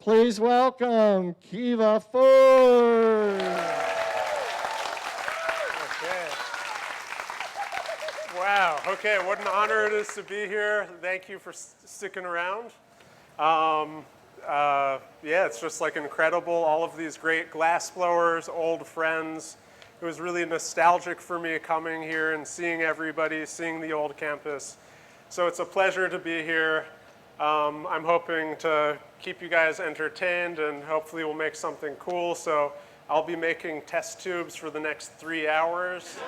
Please welcome Kiva Ford. Okay. Wow. Okay, what an honor it is to be here. Thank you for sticking around. Yeah, it's just like incredible. All of these great glass blowers, old friends. It was really nostalgic for me coming here and seeing everybody, seeing the old campus. So it's a pleasure to be here. I'm hoping to keep you guys entertained and hopefully we'll make something cool. So I'll be making test tubes for the next 3 hours.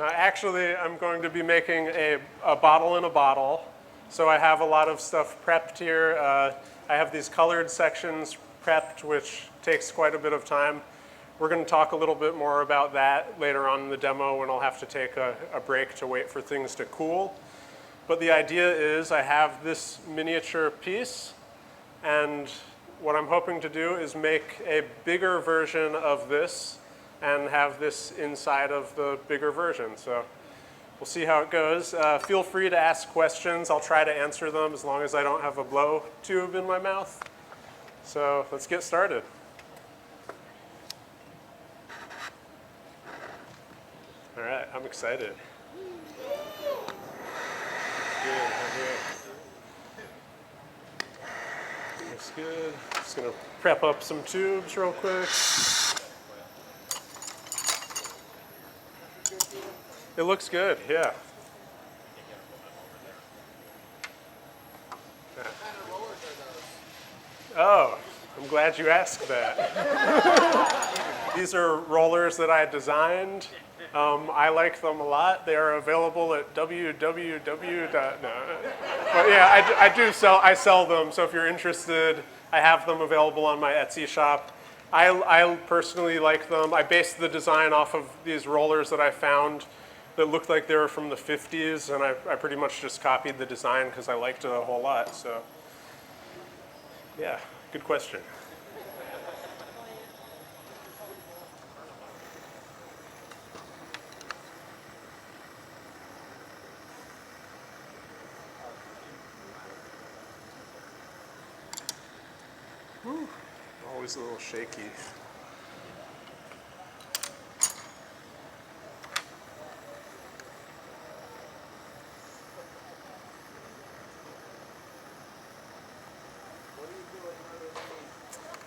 Actually, I'm going to be making a bottle in a bottle. So I have a lot of stuff prepped here. I have these colored sections prepped, which takes quite a bit of time. We're going to talk a little bit more about that later on in the demo when I'll have to take a break to wait for things to cool. But the idea is I have this miniature piece, and what I'm hoping to do is make a bigger version of this and have this inside of the bigger version. So we'll see how it goes. Feel free to ask questions. I'll try to answer them as long as I don't have a blow tube in my mouth. So let's get started. All right, I'm excited. Good, looks good. Just gonna prep up some tubes real quick. It looks good, yeah. Oh, I'm glad you asked that. These are rollers that I designed. I like them a lot. They are available at www. But yeah, I sell them. So if you're interested, I have them available on my Etsy shop. I personally like them. I based the design off of these rollers that I found that looked like they were from the 50s, and I pretty much just copied the design because I liked it a whole lot. So yeah, good question. Whew. Always a little shaky.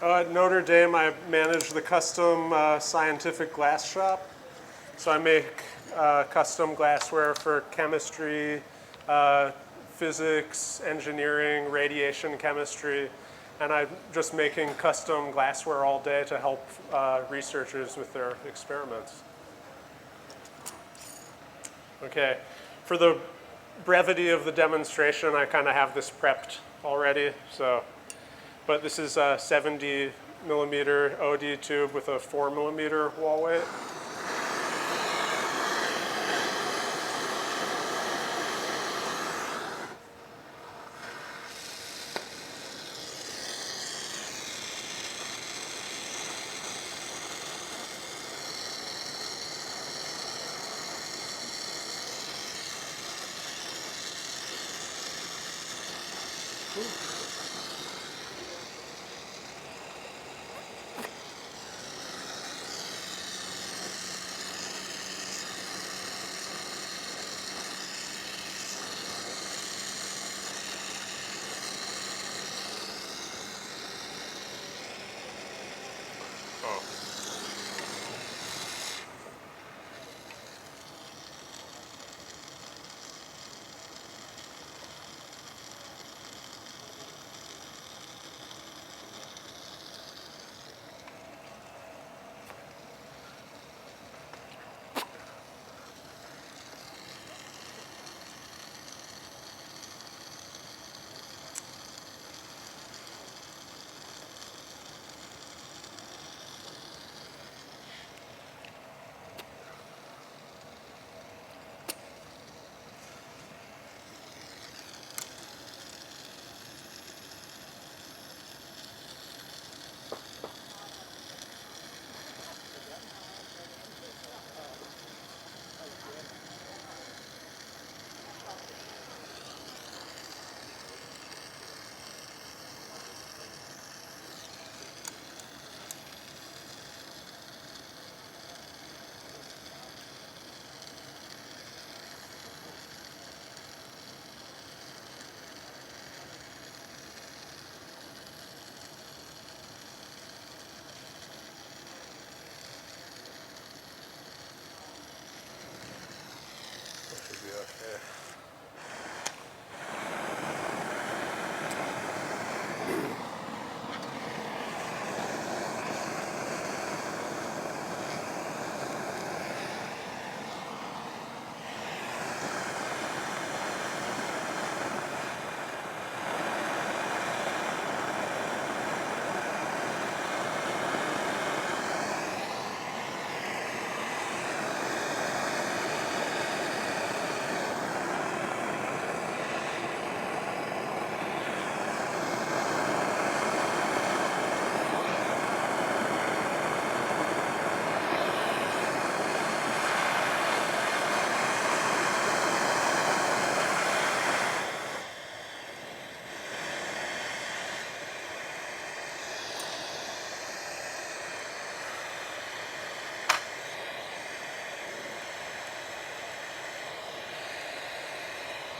At Notre Dame, I manage the custom scientific glass shop. So I make custom glassware for chemistry, physics, engineering, radiation chemistry, and I'm just making custom glassware all day to help researchers with their experiments. Okay, for the brevity of the demonstration, I kind of have this prepped already. But this is a 70 millimeter OD tube with a 4 millimeter wall weight.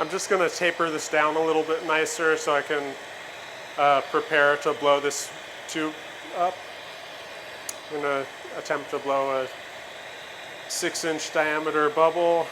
I'm just going to taper this down a little bit nicer so I can prepare to blow this tube up. I'm going to attempt to blow a 6-inch diameter bubble.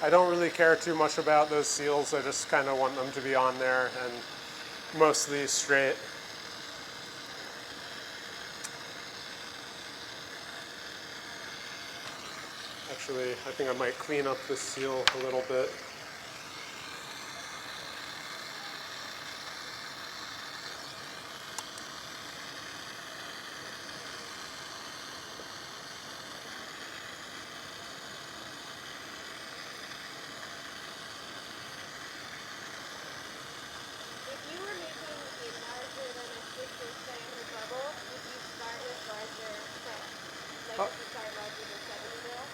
I don't really care too much about those seals. I just kind of want them to be on there and mostly straight. Actually, I think I might clean up this seal a little bit.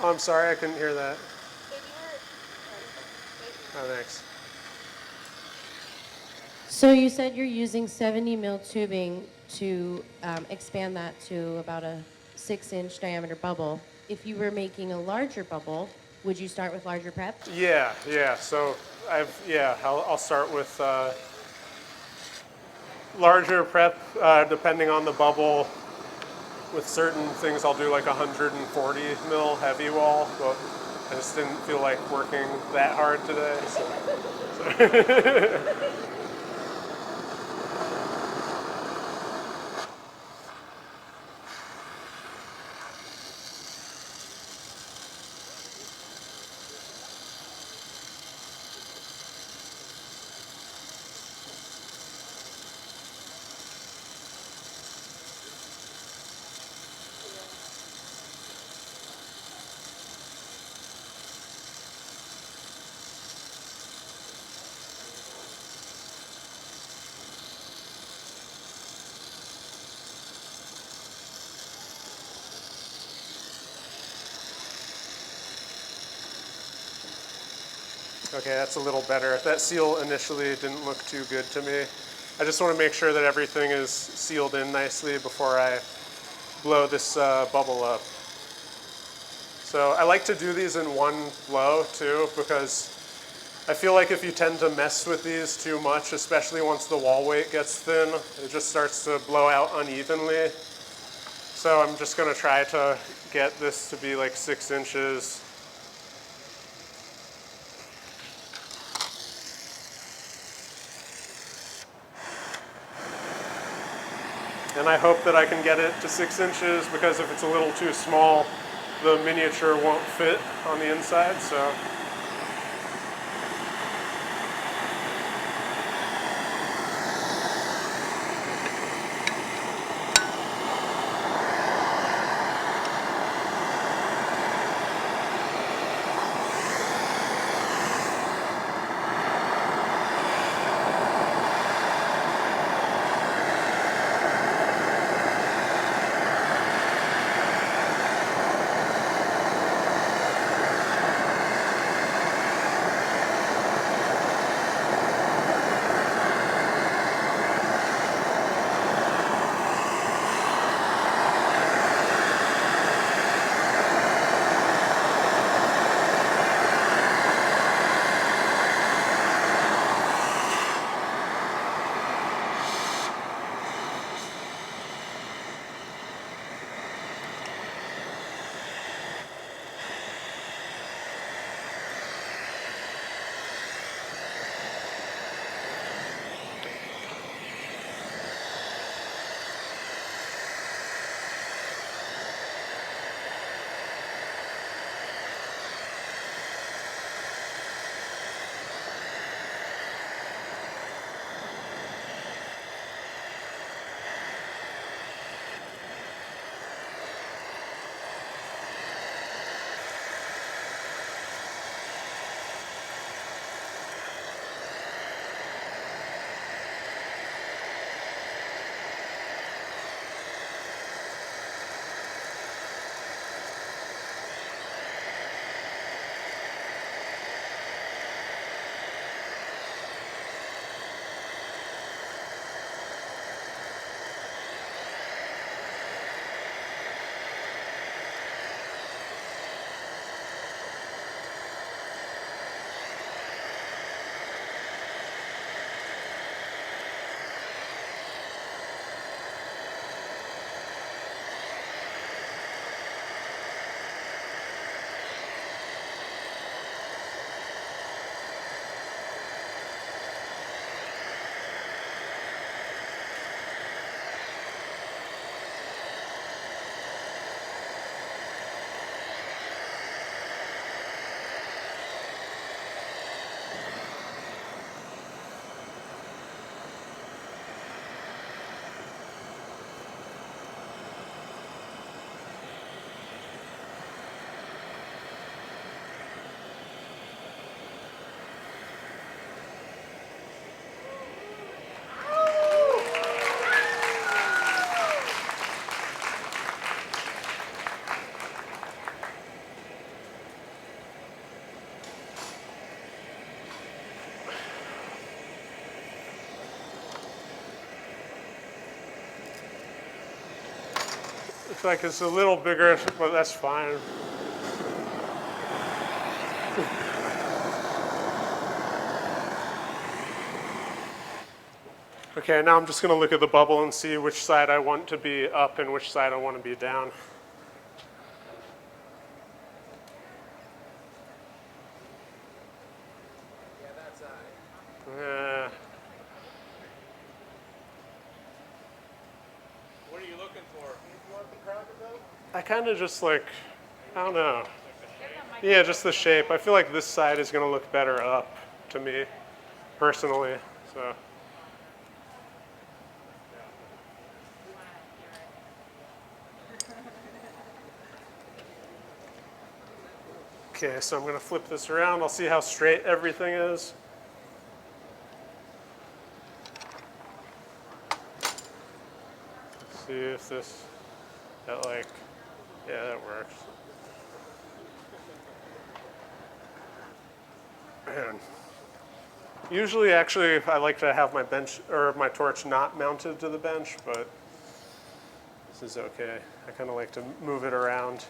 Oh, I'm sorry, I couldn't hear that. Oh, thanks. So you said you're using 70 mil tubing to expand that to about a 6-inch diameter bubble. If you were making a larger bubble, would you start with larger prep? Yeah. So I'll start with larger prep depending on the bubble. With certain things, I'll do like 140 mil heavy wall, but I just didn't feel like working that hard today. Okay, that's a little better. That seal initially didn't look too good to me. I just want to make sure that everything is sealed in nicely before I blow this bubble up. So I like to do these in one blow too, because I feel like if you tend to mess with these too much, especially once the wall weight gets thin, it just starts to blow out unevenly. So I'm just going to try to get this to be like 6 inches. And I hope that I can get it to 6 inches, because if it's a little too small, the miniature won't fit on the inside. So feel like it's a little bigger, but that's fine. Okay, now I'm just going to look at the bubble and see which side I want to be up and which side I want to be down. Yeah, that side. What are you looking for? You want the crown to go? I kind of just like, I don't know. Yeah, just the shape. I feel like this side is going to look better up to me, personally. So. Okay, so I'm going to flip this around. I'll see how straight everything is. See if this, that like, yeah, that works. Man. Usually, actually, I like to have my bench or my torch not mounted to the bench, but this is okay. I kind of like to move it around.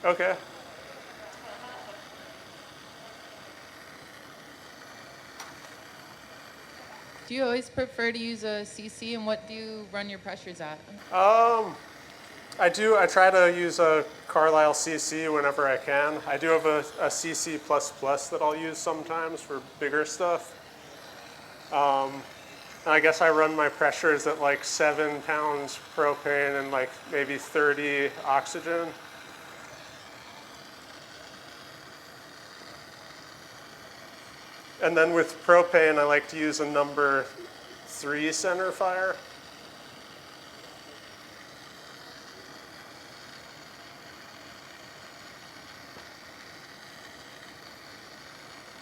Okay. Do you always prefer to use a CC, and what do you run your pressures at? I do. I try to use a Carlisle CC whenever I can. I do have a CC++ that I'll use sometimes for bigger stuff. I guess I run my pressures at like 7 pounds propane and like maybe 30 oxygen. And then with propane, I like to use a number 3 center fire.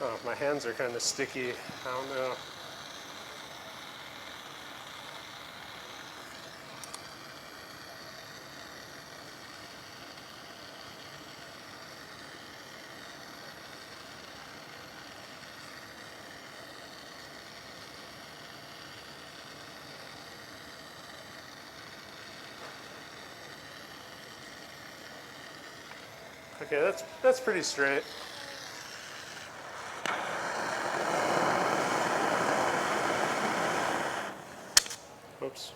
Oh, my hands are kind of sticky. I don't know. Okay, that's pretty straight. Oops.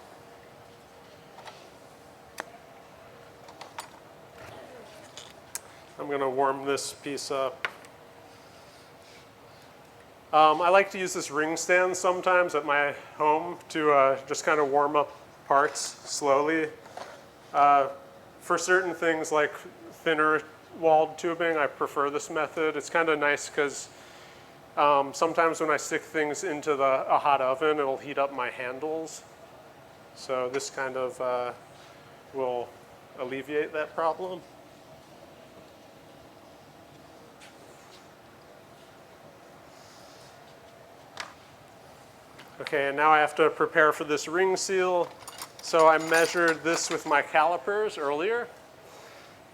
I'm going to warm this piece up. I like to use this ring stand sometimes at my home to just kind of warm up parts slowly. For certain things like thinner walled tubing, I prefer this method. It's kind of nice because sometimes when I stick things into a hot oven, it'll heat up my handles. So this kind of will alleviate that problem. Okay, and now I have to prepare for this ring seal. So I measured this with my calipers earlier,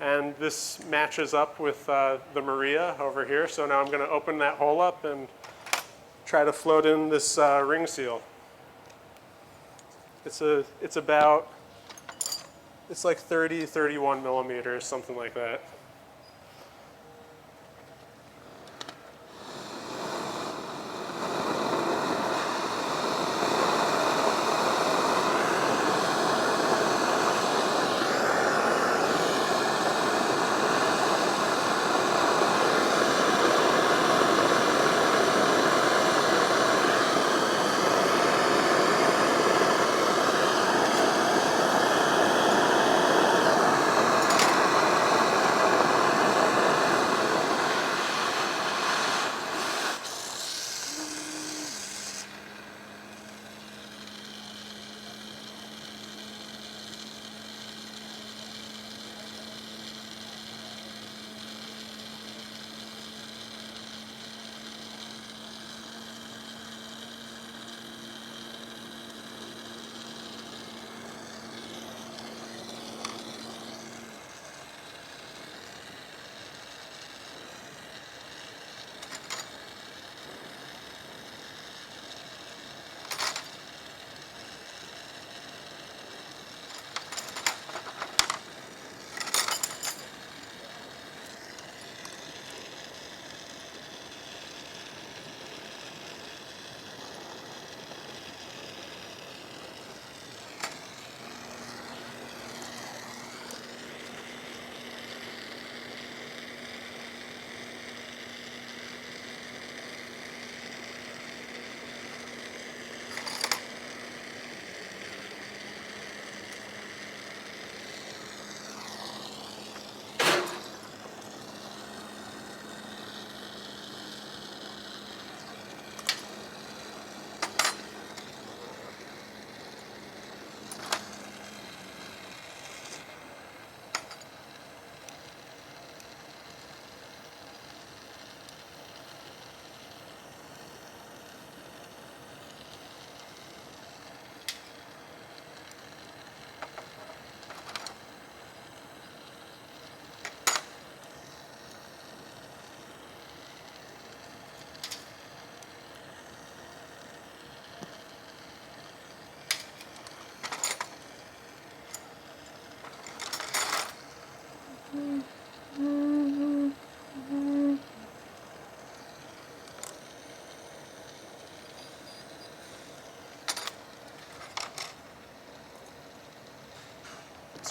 and this matches up with the Maria over here. So now I'm going to open that hole up and try to float in this ring seal. It's like 30, 31 millimeters, something like that.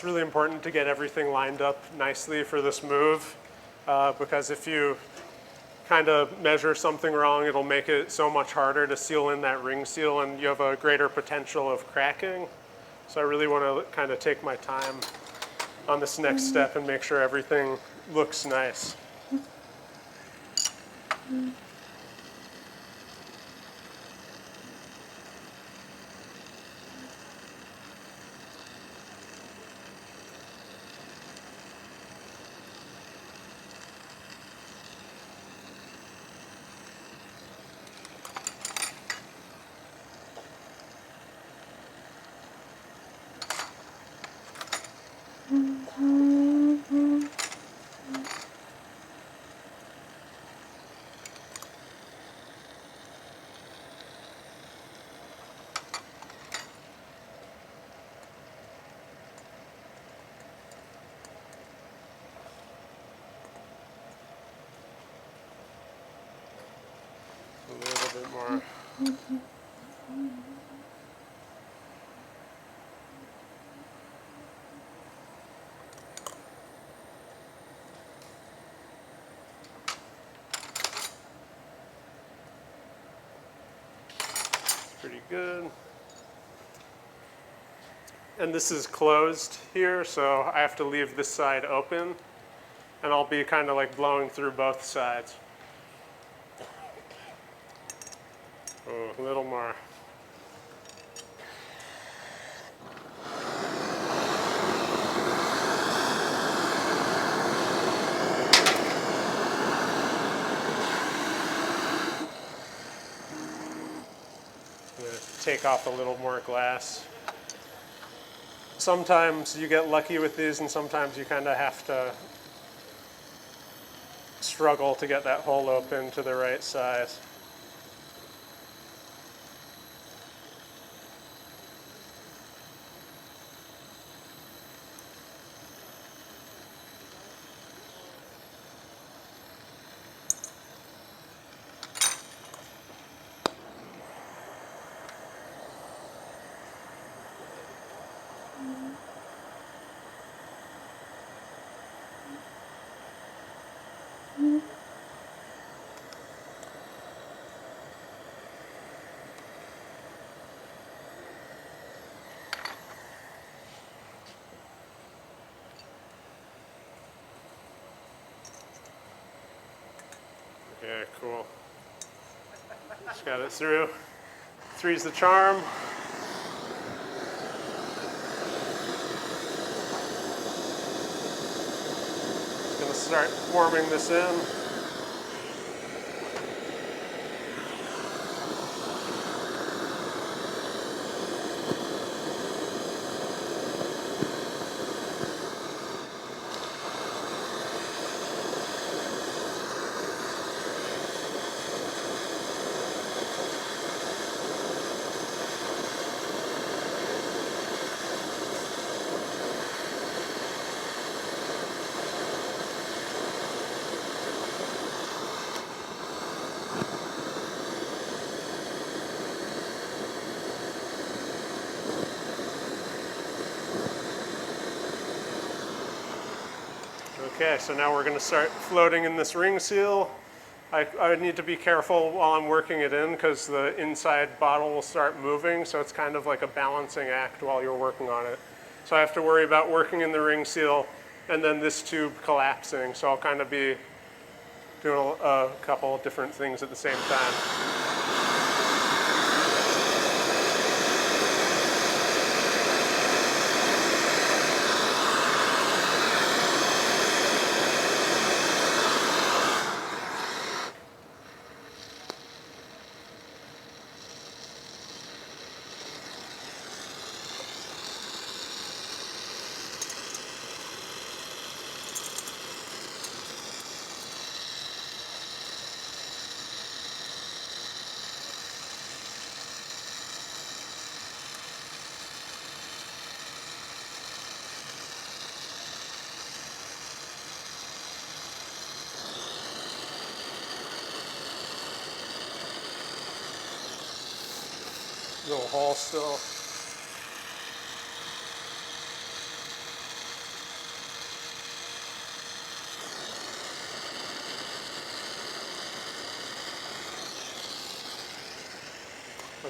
it's really important to get everything lined up nicely for this move, because if you kind of measure something wrong, it'll make it so much harder to seal in that ring seal, and you have a greater potential of cracking. So I really want to kind of take my time on this next step and make sure everything looks nice. A little bit more. Pretty good. And this is closed here, so I have to leave this side open, and I'll be kind of like blowing through both sides. Oh, a little more. I'm going to take off a little more glass. Sometimes you get lucky with these, and sometimes you kind of have to struggle to get that hole open to the right size. Okay, cool. Just got it through. Three's the charm. Just gonna start warming this in. Okay, so now we're going to start floating in this ring seal. I need to be careful while I'm working it in because the inside bottle will start moving, so it's kind of like a balancing act while you're working on it. So I have to worry about working in the ring seal and then this tube collapsing, so I'll kind of be doing a couple of different things at the same time. Little hole still.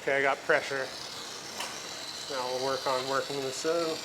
Okay, I got pressure. Now we'll work on working this in.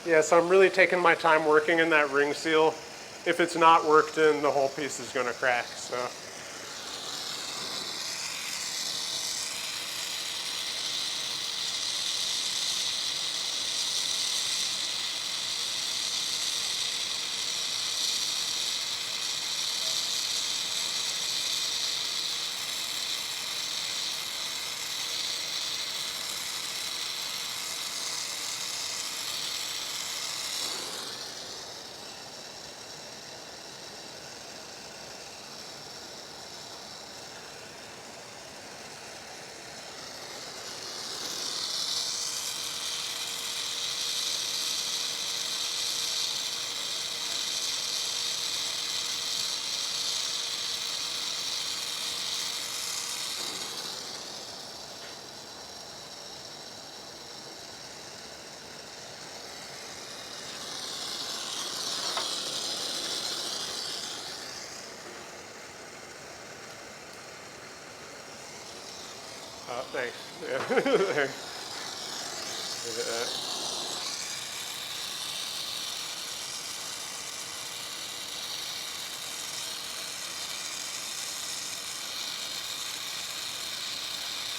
Yeah, so I'm really taking my time working in that ring seal. If it's not worked in, the whole piece is going to crack. So. Thanks. Yeah. There. Look at that.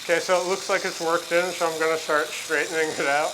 Okay, so it looks like it's worked in, so I'm going to start straightening it out.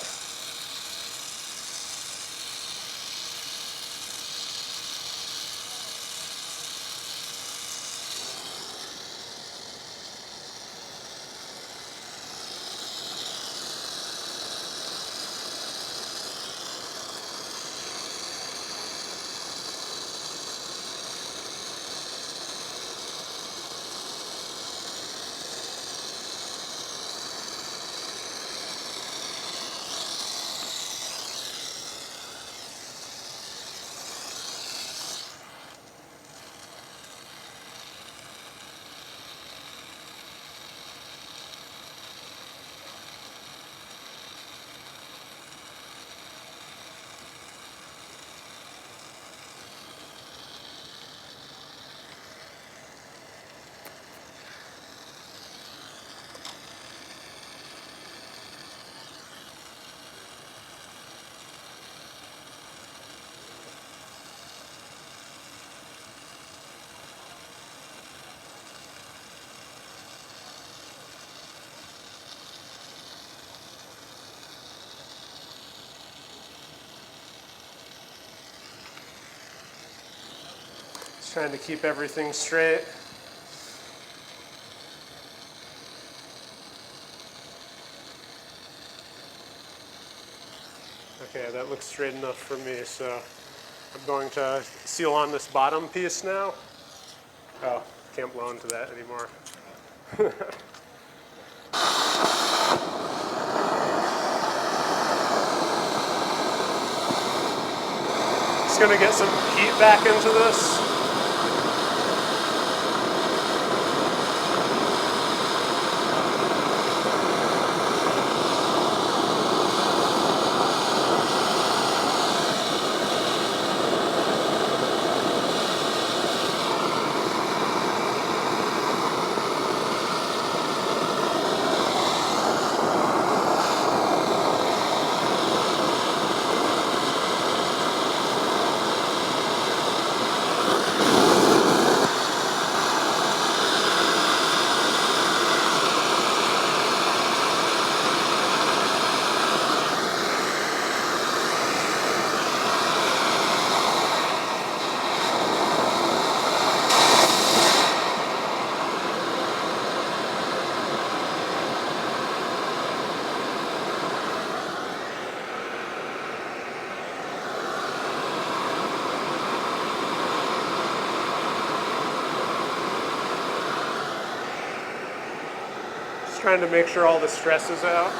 Just trying to keep everything straight. Okay, that looks straight enough for me, so I'm going to seal on this bottom piece now. Oh, can't blow into that anymore. Just gonna get some heat back into this. Trying to make sure all the stress is out.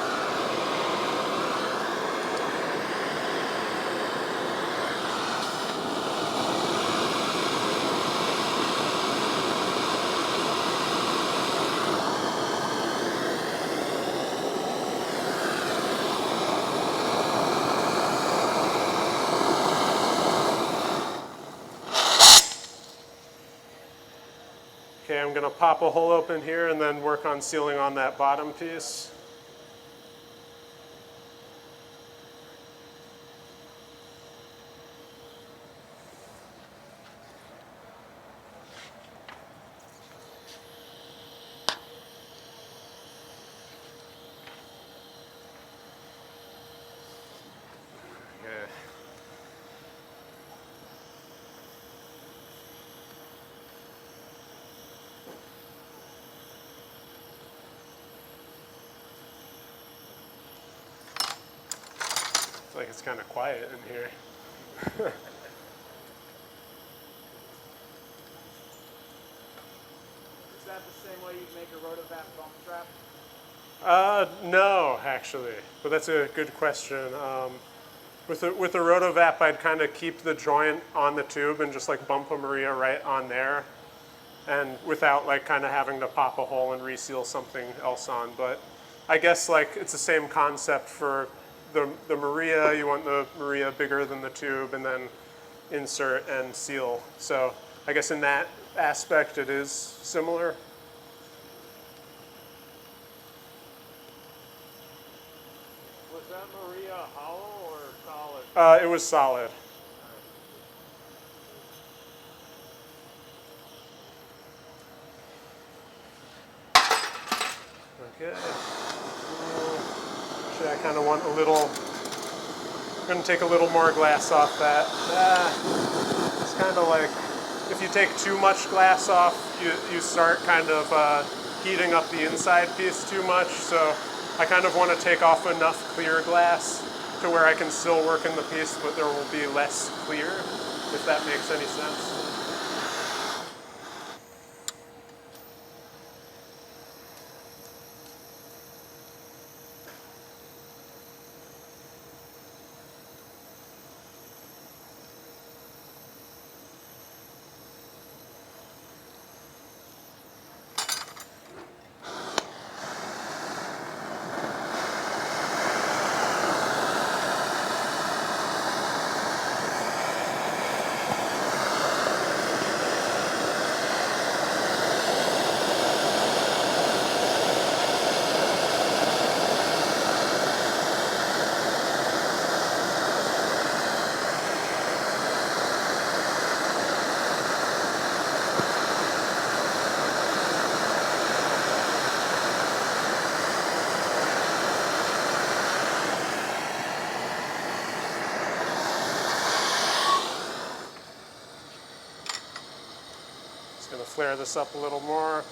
Okay, I'm gonna pop a hole open here and then work on sealing on that bottom piece. Okay. It's like it's kind of quiet in here. Is that the same way you'd make a rotovap bump trap? No, actually, but that's a good question. With the rotovap, I'd kind of keep the joint on the tube and just like bump a Maria right on there, and without like kind of having to pop a hole and reseal something else on. But I guess like it's the same concept for the Maria. You want the Maria bigger than the tube, and then insert and seal. So I guess in that aspect, it is similar. Was that Maria hollow or solid? It was solid. Okay. Actually, I kind of want a little. I'm going to take a little more glass off that. It's kind of like if you take too much glass off, you start kind of heating up the inside piece too much. So I kind of want to take off enough clear glass to where I can still work in the piece, but there will be less clear, if that makes any sense. Going to flare this up a little more.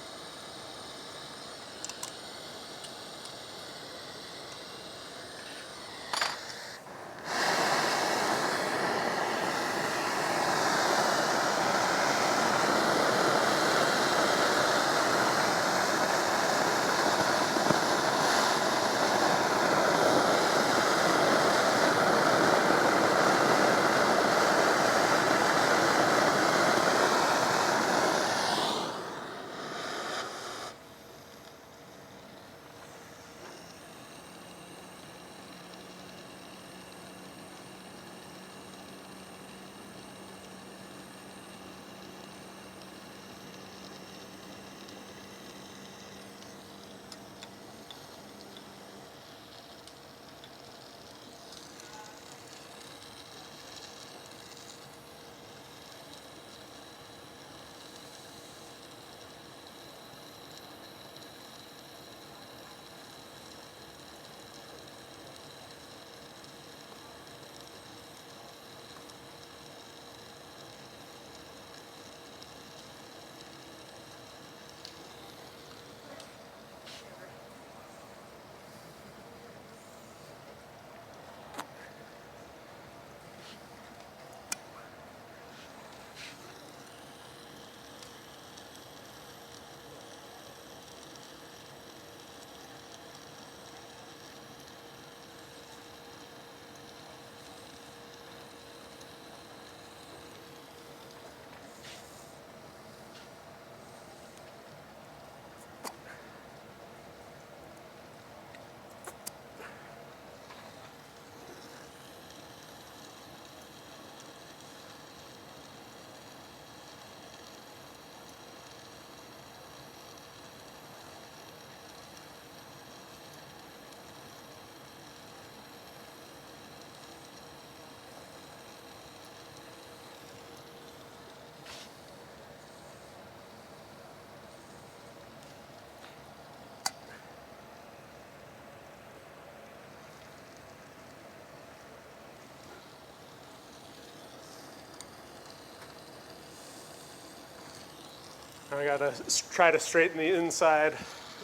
I gotta try to straighten the inside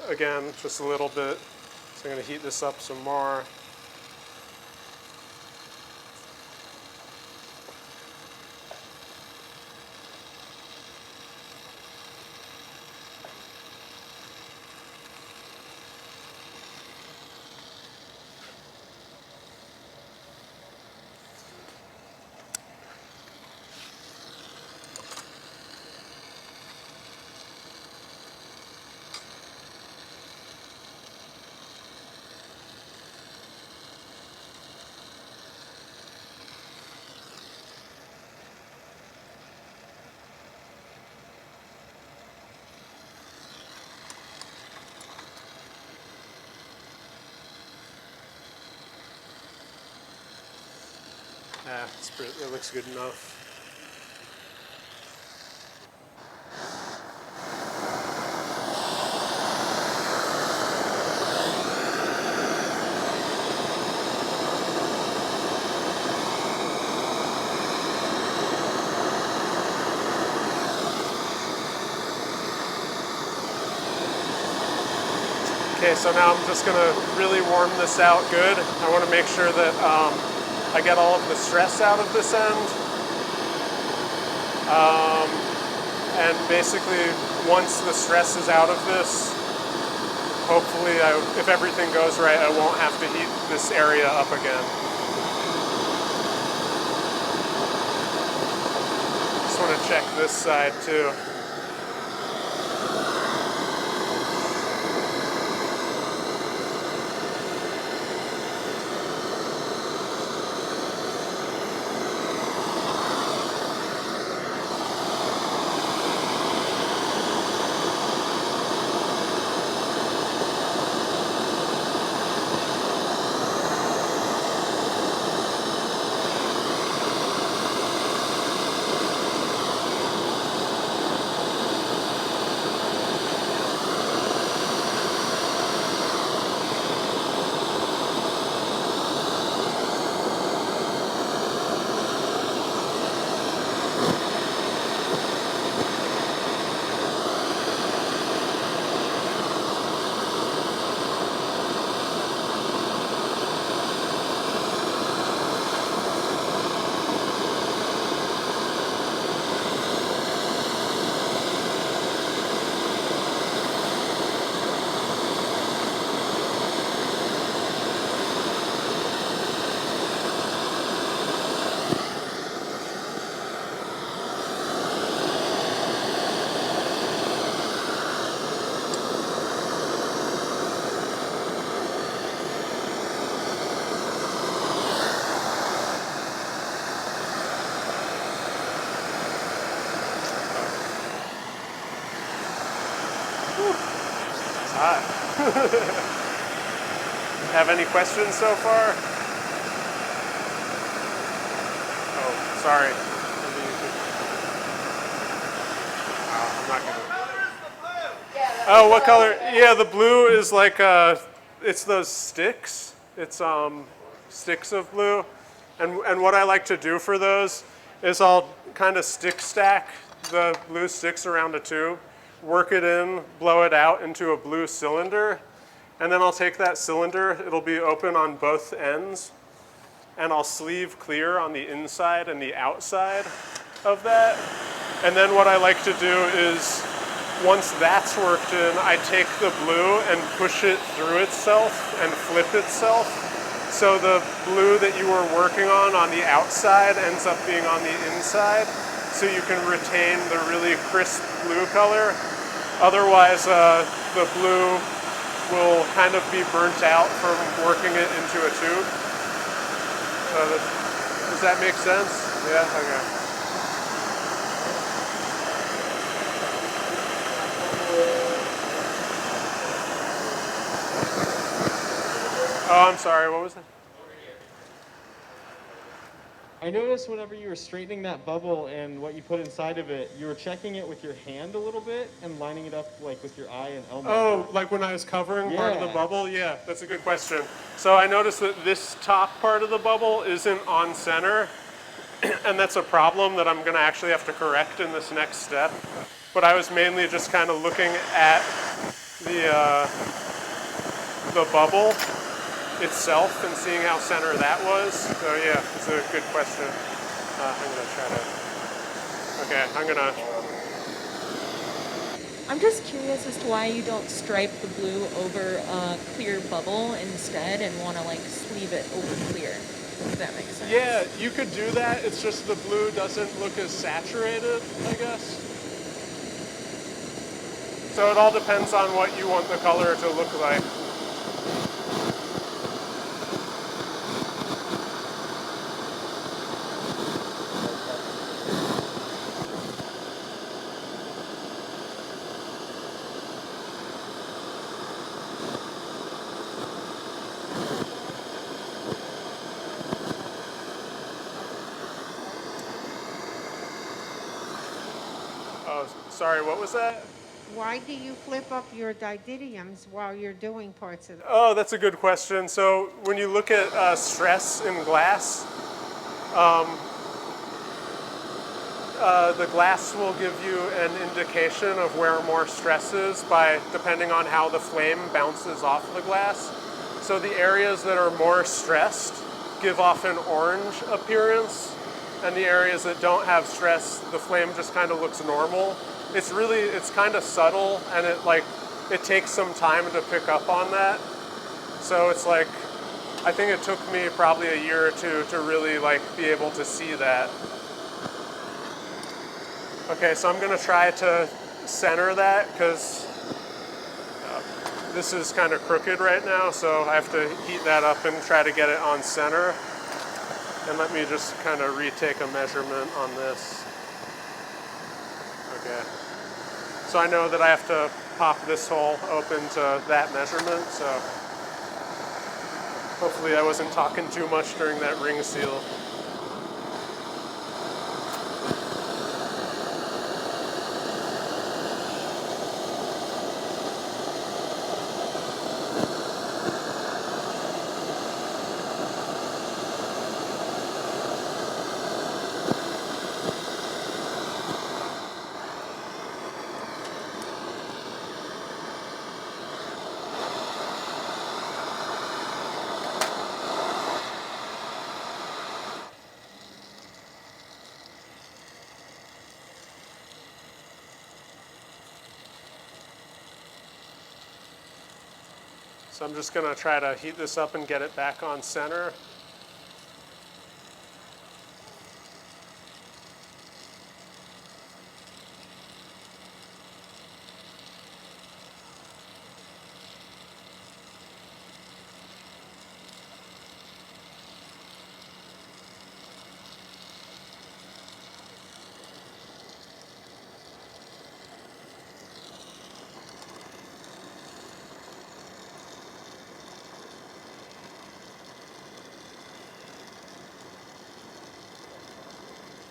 again, just a little bit. So I'm gonna heat this up some more. Yeah, it looks good enough. Okay, so now I'm just gonna really warm this out good. I wanna make sure that I get all of the stress out of this end. And basically, once the stress is out of this, hopefully, if everything goes right, I won't have to heat this area up again. Just wanna check this side too. Have any questions so far? Oh, sorry. Maybe you could... I'm not gonna... Oh, what color? Yeah, the blue is like, it's those sticks. It's sticks of blue. And what I like to do for those is I'll kind of stick stack the blue sticks around a tube, work it in, blow it out into a blue cylinder, and then I'll take that cylinder, it'll be open on both ends, and I'll sleeve clear on the inside and the outside of that. And then what I like to do is, once that's worked in, I take the blue and push it through itself and flip itself. So the blue that you were working on the outside ends up being on the inside, so you can retain the really crisp blue color. Otherwise, the blue will kind of be burnt out from working it into a tube. Does that make sense? Yeah, okay. Oh, I'm sorry, what was that? I noticed whenever you were straightening that bubble and what you put inside of it, you were checking it with your hand a little bit and lining it up like with your eye and elbow. Oh, like when I was covering part of the Yeah. bubble? Yeah, that's a good question. So I noticed that this top part of the bubble isn't on center, and that's a problem that I'm gonna actually have to correct in this next step. but I was mainly just kind of looking at the bubble itself and seeing how center that was. So yeah, it's a good question. I'm gonna try to, okay, I'm just curious as to why you don't stripe the blue over a clear bubble instead and want to like sleeve it over clear, if that makes sense. yeah, you could do that. It's just the blue doesn't look as saturated, I guess. So it all depends on what you want the color to look like. Oh, sorry, what was that? Why do you flip up your didymiums while you're doing parts of it? Oh, that's a good question. So when you look at stress in glass, the glass will give you an indication of where more stress is depending on how the flame bounces off the glass. So the areas that are more stressed give off an orange appearance, and the areas that don't have stress, the flame just kind of looks normal. It's kind of subtle, and it takes some time to pick up on that. So it's like, I think it took me probably a year or two to really be able to see that. Okay, so I'm gonna try to center that because this is kind of crooked right now, so I have to heat that up and try to get it on center. And let me just kind of retake a measurement on this. Okay. So I know that I have to pop this hole open to that measurement, so hopefully I wasn't talking too much during that ring seal. So I'm just gonna try to heat this up and get it back on center.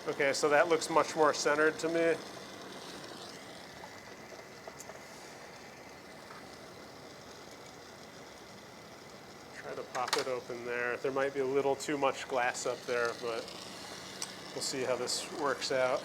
Okay, so that looks much more centered to me. Try to pop it open there. There might be a little too much glass up there, but we'll see how this works out.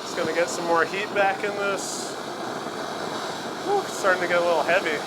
Just gonna get some more heat back in this. Whew, it's starting to get a little heavy.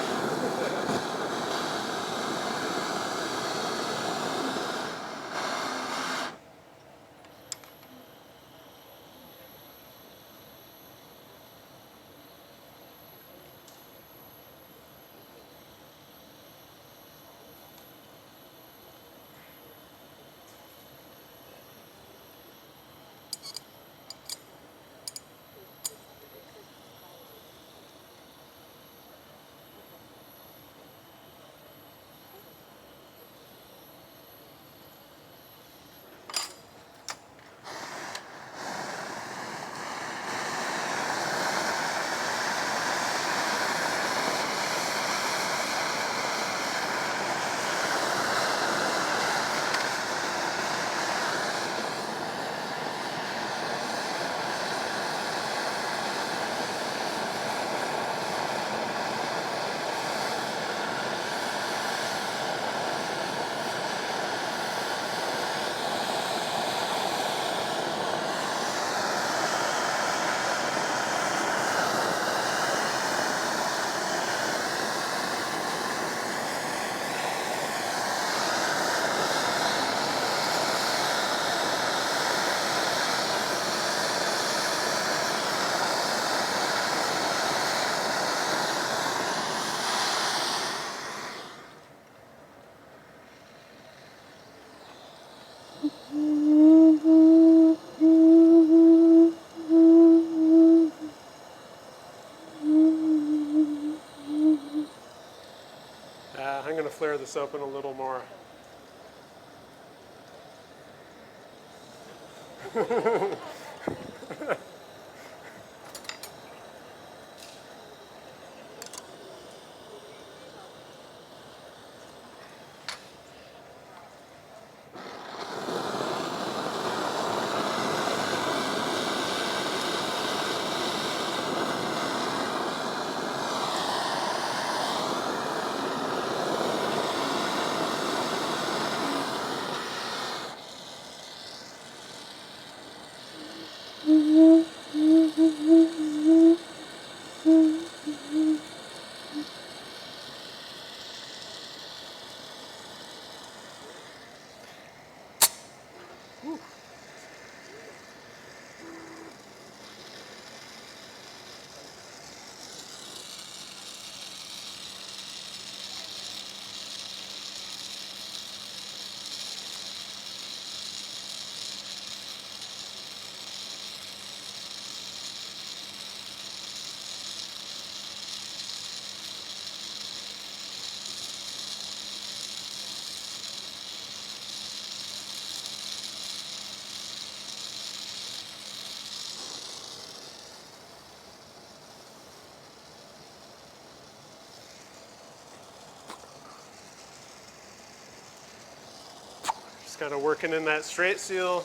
this open a little more. Just kind of working in that straight seal.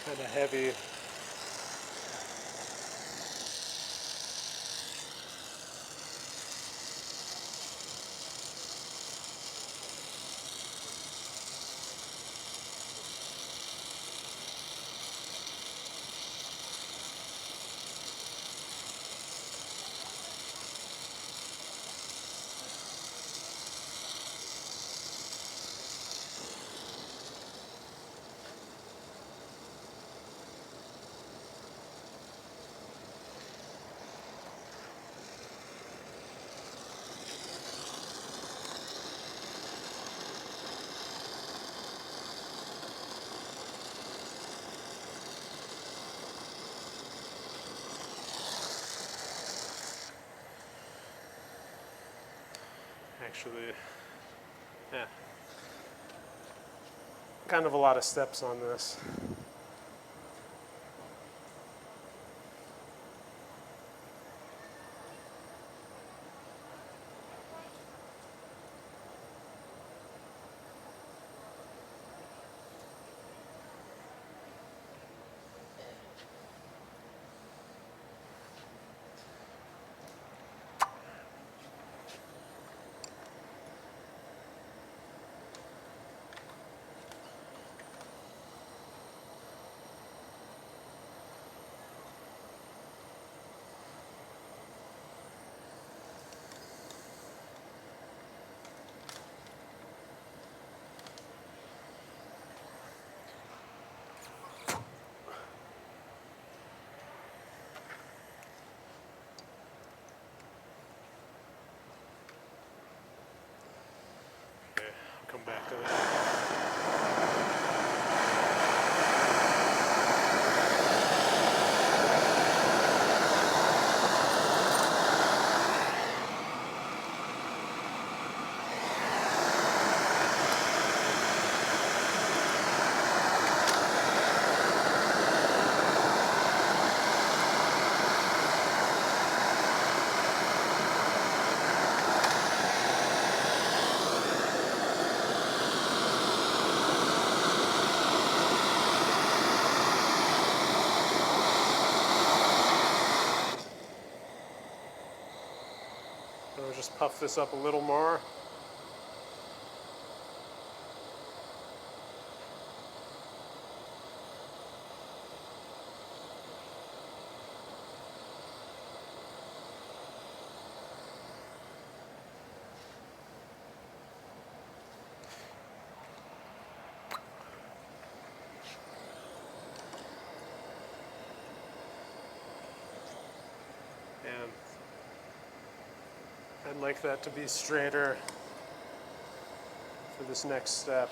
Kind of heavy. Actually, yeah, kind of a lot of steps on this. I'll just puff this up a little more. And I'd like that to be straighter for this next step.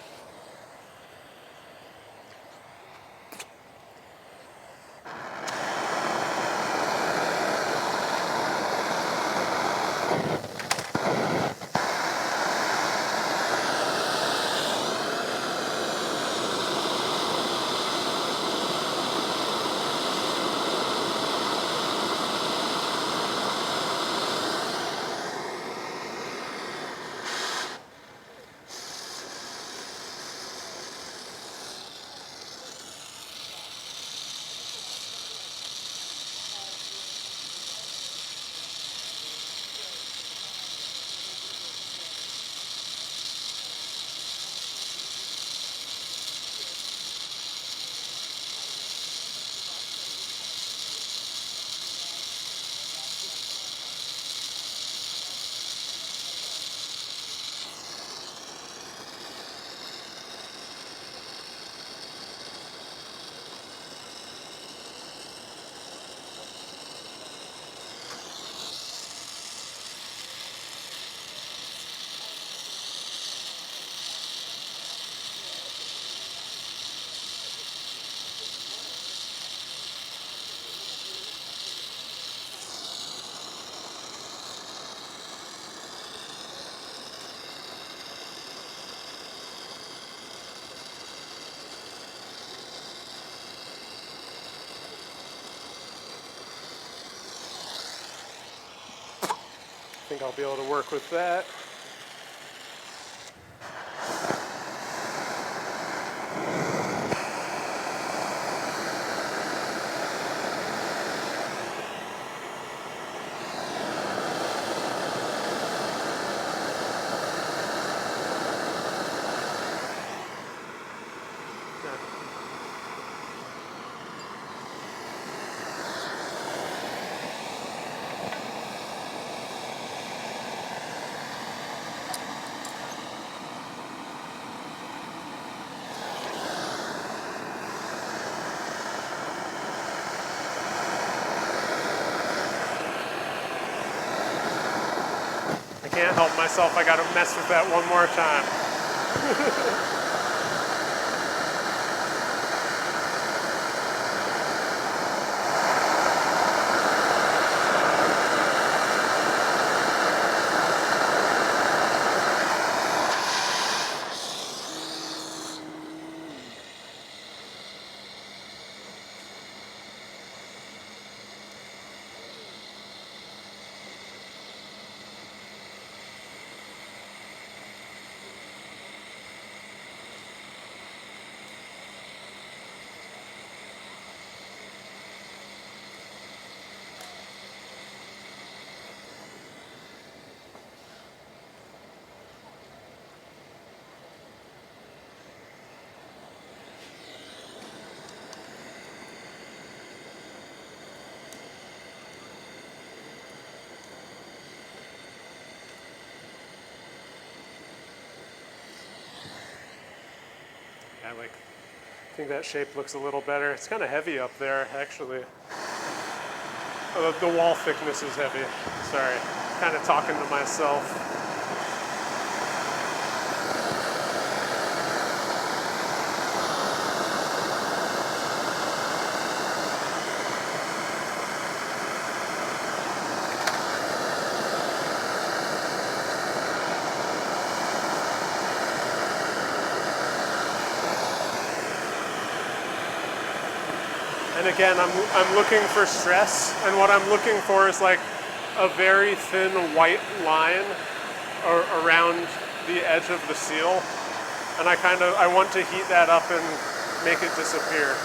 I think I'll be able to work with that. Can't help myself, I gotta mess with that one more time. I think that shape looks a little better. It's kind of heavy up there, actually. Oh, the wall thickness is heavy. Sorry, kind of talking to myself. And again, I'm looking for stress, and what I'm looking for is like a very thin white line around the edge of the seal, and I want to heat that up and make it disappear.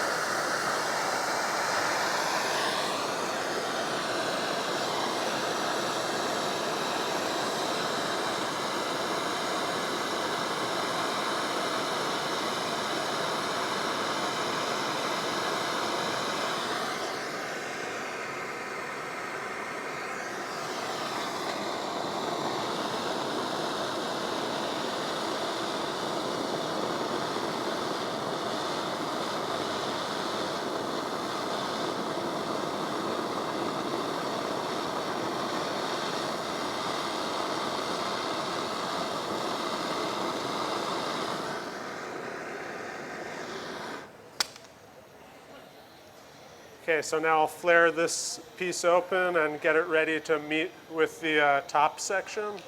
Okay, so now I'll flare this piece open and get it ready to meet with the top section.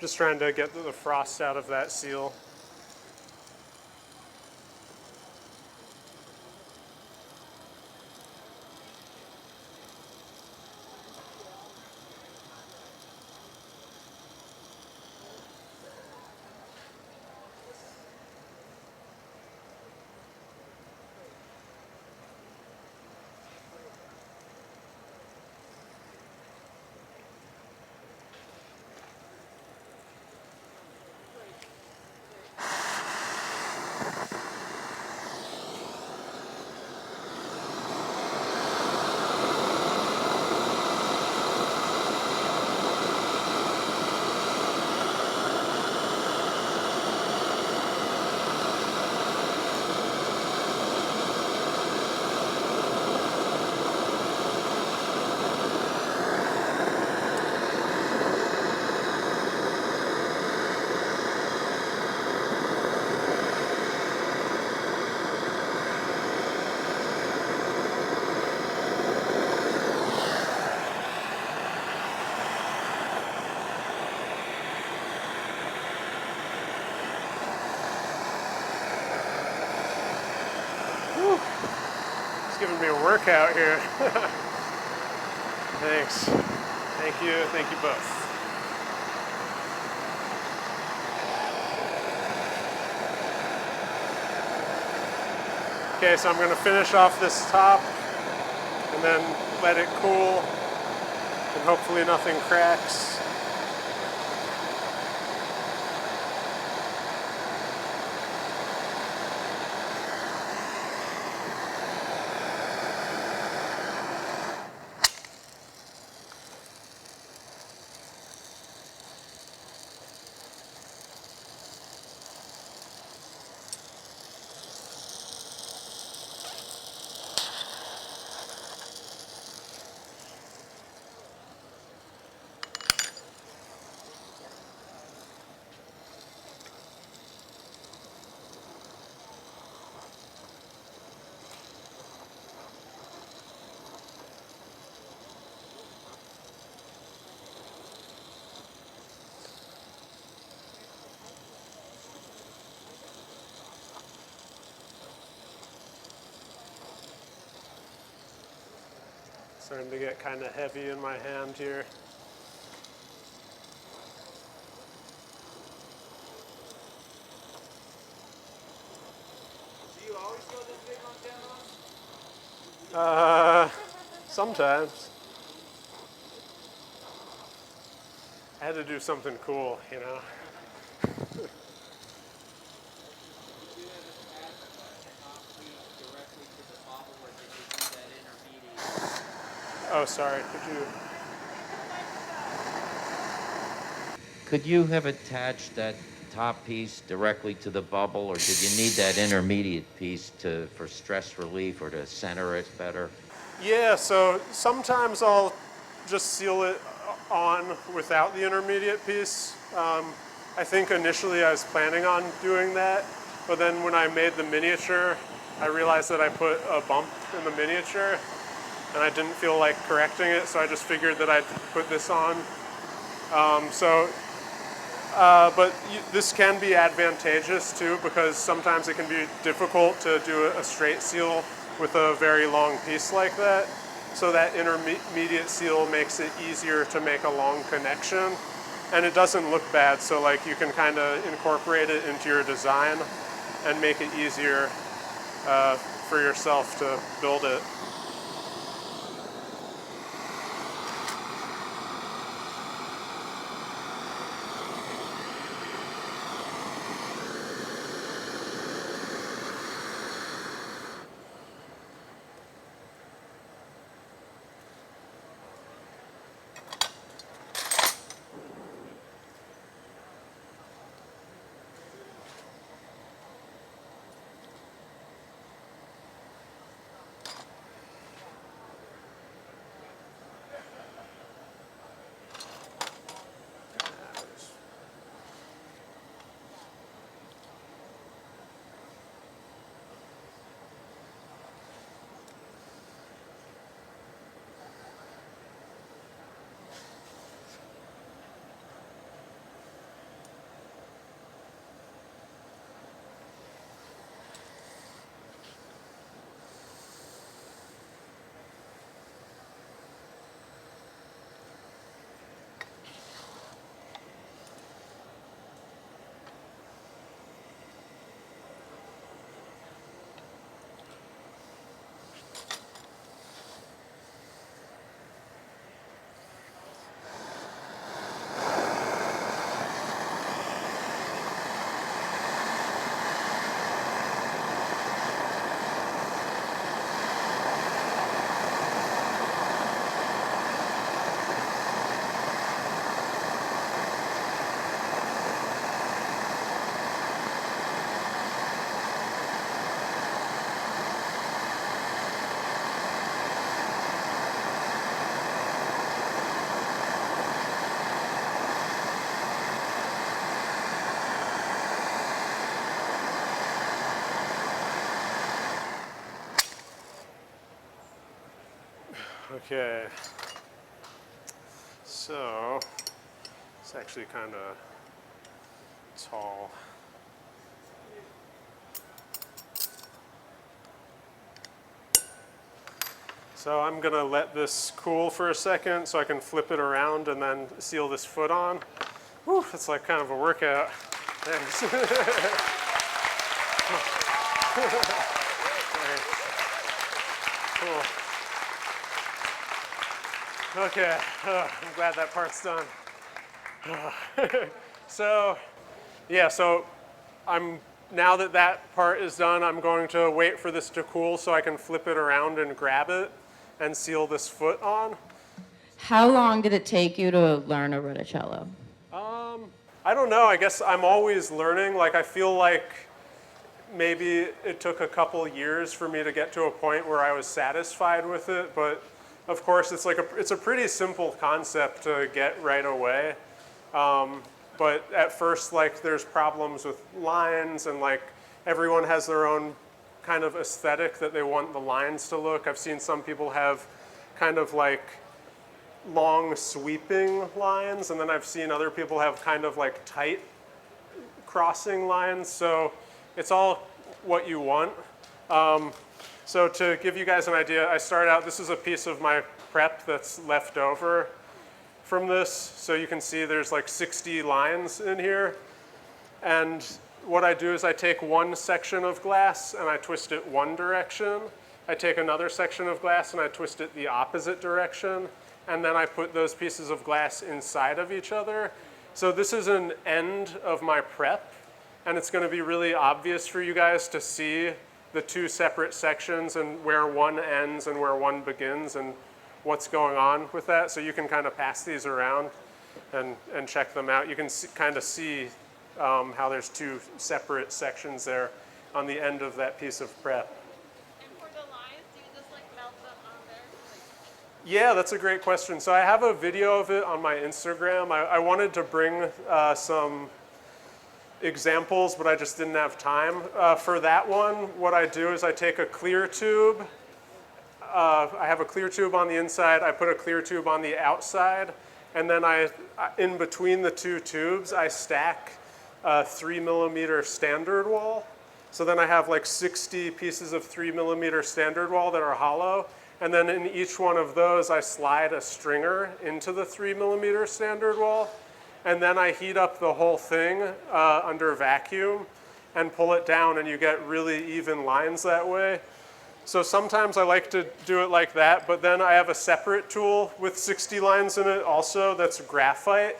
Just trying to get the frost out of that seal. It's giving me a workout here. Thanks. Thank you both. Okay, so I'm going to finish off this top and then let it cool, and hopefully nothing cracks. Starting to get kind of heavy in my hand here. Do you always go this big on demos? Sometimes. I had to do something cool, you know. Oh, sorry, could you? Could you have attached that top piece directly to the bubble, or did you need that intermediate piece for stress relief or to center it better? Yeah, so sometimes I'll just seal it on without the intermediate piece. I think initially I was planning on doing that, but then when I made the miniature, I realized that I put a bump in the miniature, and I didn't feel like correcting it, so I just figured that I'd put this on. This can be advantageous too, because sometimes it can be difficult to do a straight seal with a very long piece like that. So that intermediate seal makes it easier to make a long connection, and it doesn't look bad, so like you can kind of incorporate it into your design and make it easier for yourself to build it. Okay. So it's actually kind of tall. So I'm going to let this cool for a second so I can flip it around and then seal this foot on. Whew, it's like kind of a workout. Thanks. Cool. Okay, I'm glad that part's done. So, yeah, so now that that part is done, I'm going to wait for this to cool so I can flip it around and grab it and seal this foot on. How long did it take you to learn a roticello? I don't know, I guess I'm always learning. Like I feel like maybe it took a couple years for me to get to a point where I was satisfied with it, but of course it's a pretty simple concept to get right away. But at first, like there's problems with lines and like everyone has their own kind of aesthetic that they want the lines to look. I've seen some people have kind of like long sweeping lines, and then I've seen other people have kind of like tight crossing lines. So it's all what you want. So to give you guys an idea, I start out, this is a piece of my prep that's left over from this. So you can see there's like 60 lines in here. And what I do is I take one section of glass and I twist it one direction. I take another section of glass and I twist it the opposite direction. And then I put those pieces of glass inside of each other. So this is an end of my prep, and it's going to be really obvious for you guys to see the two separate sections and where one ends and where one begins and what's going on with that. So you can kind of pass these around and check them out. You can kind of see how there's two separate sections there on the end of that piece of prep. Yeah, that's a great question. So I have a video of it on my Instagram. I wanted to bring some examples, but I just didn't have time. For that one, what I do is I take a clear tube. I have a clear tube on the inside. I put a clear tube on the outside. And then in between the two tubes, I stack a 3mm standard wall. So then I have like 60 pieces of 3mm standard wall that are hollow. And then in each one of those, I slide a stringer into the 3mm standard wall. And then I heat up the whole thing under vacuum and pull it down, and you get really even lines that way. So sometimes I like to do it like that, but then I have a separate tool with 60 lines in it also that's graphite.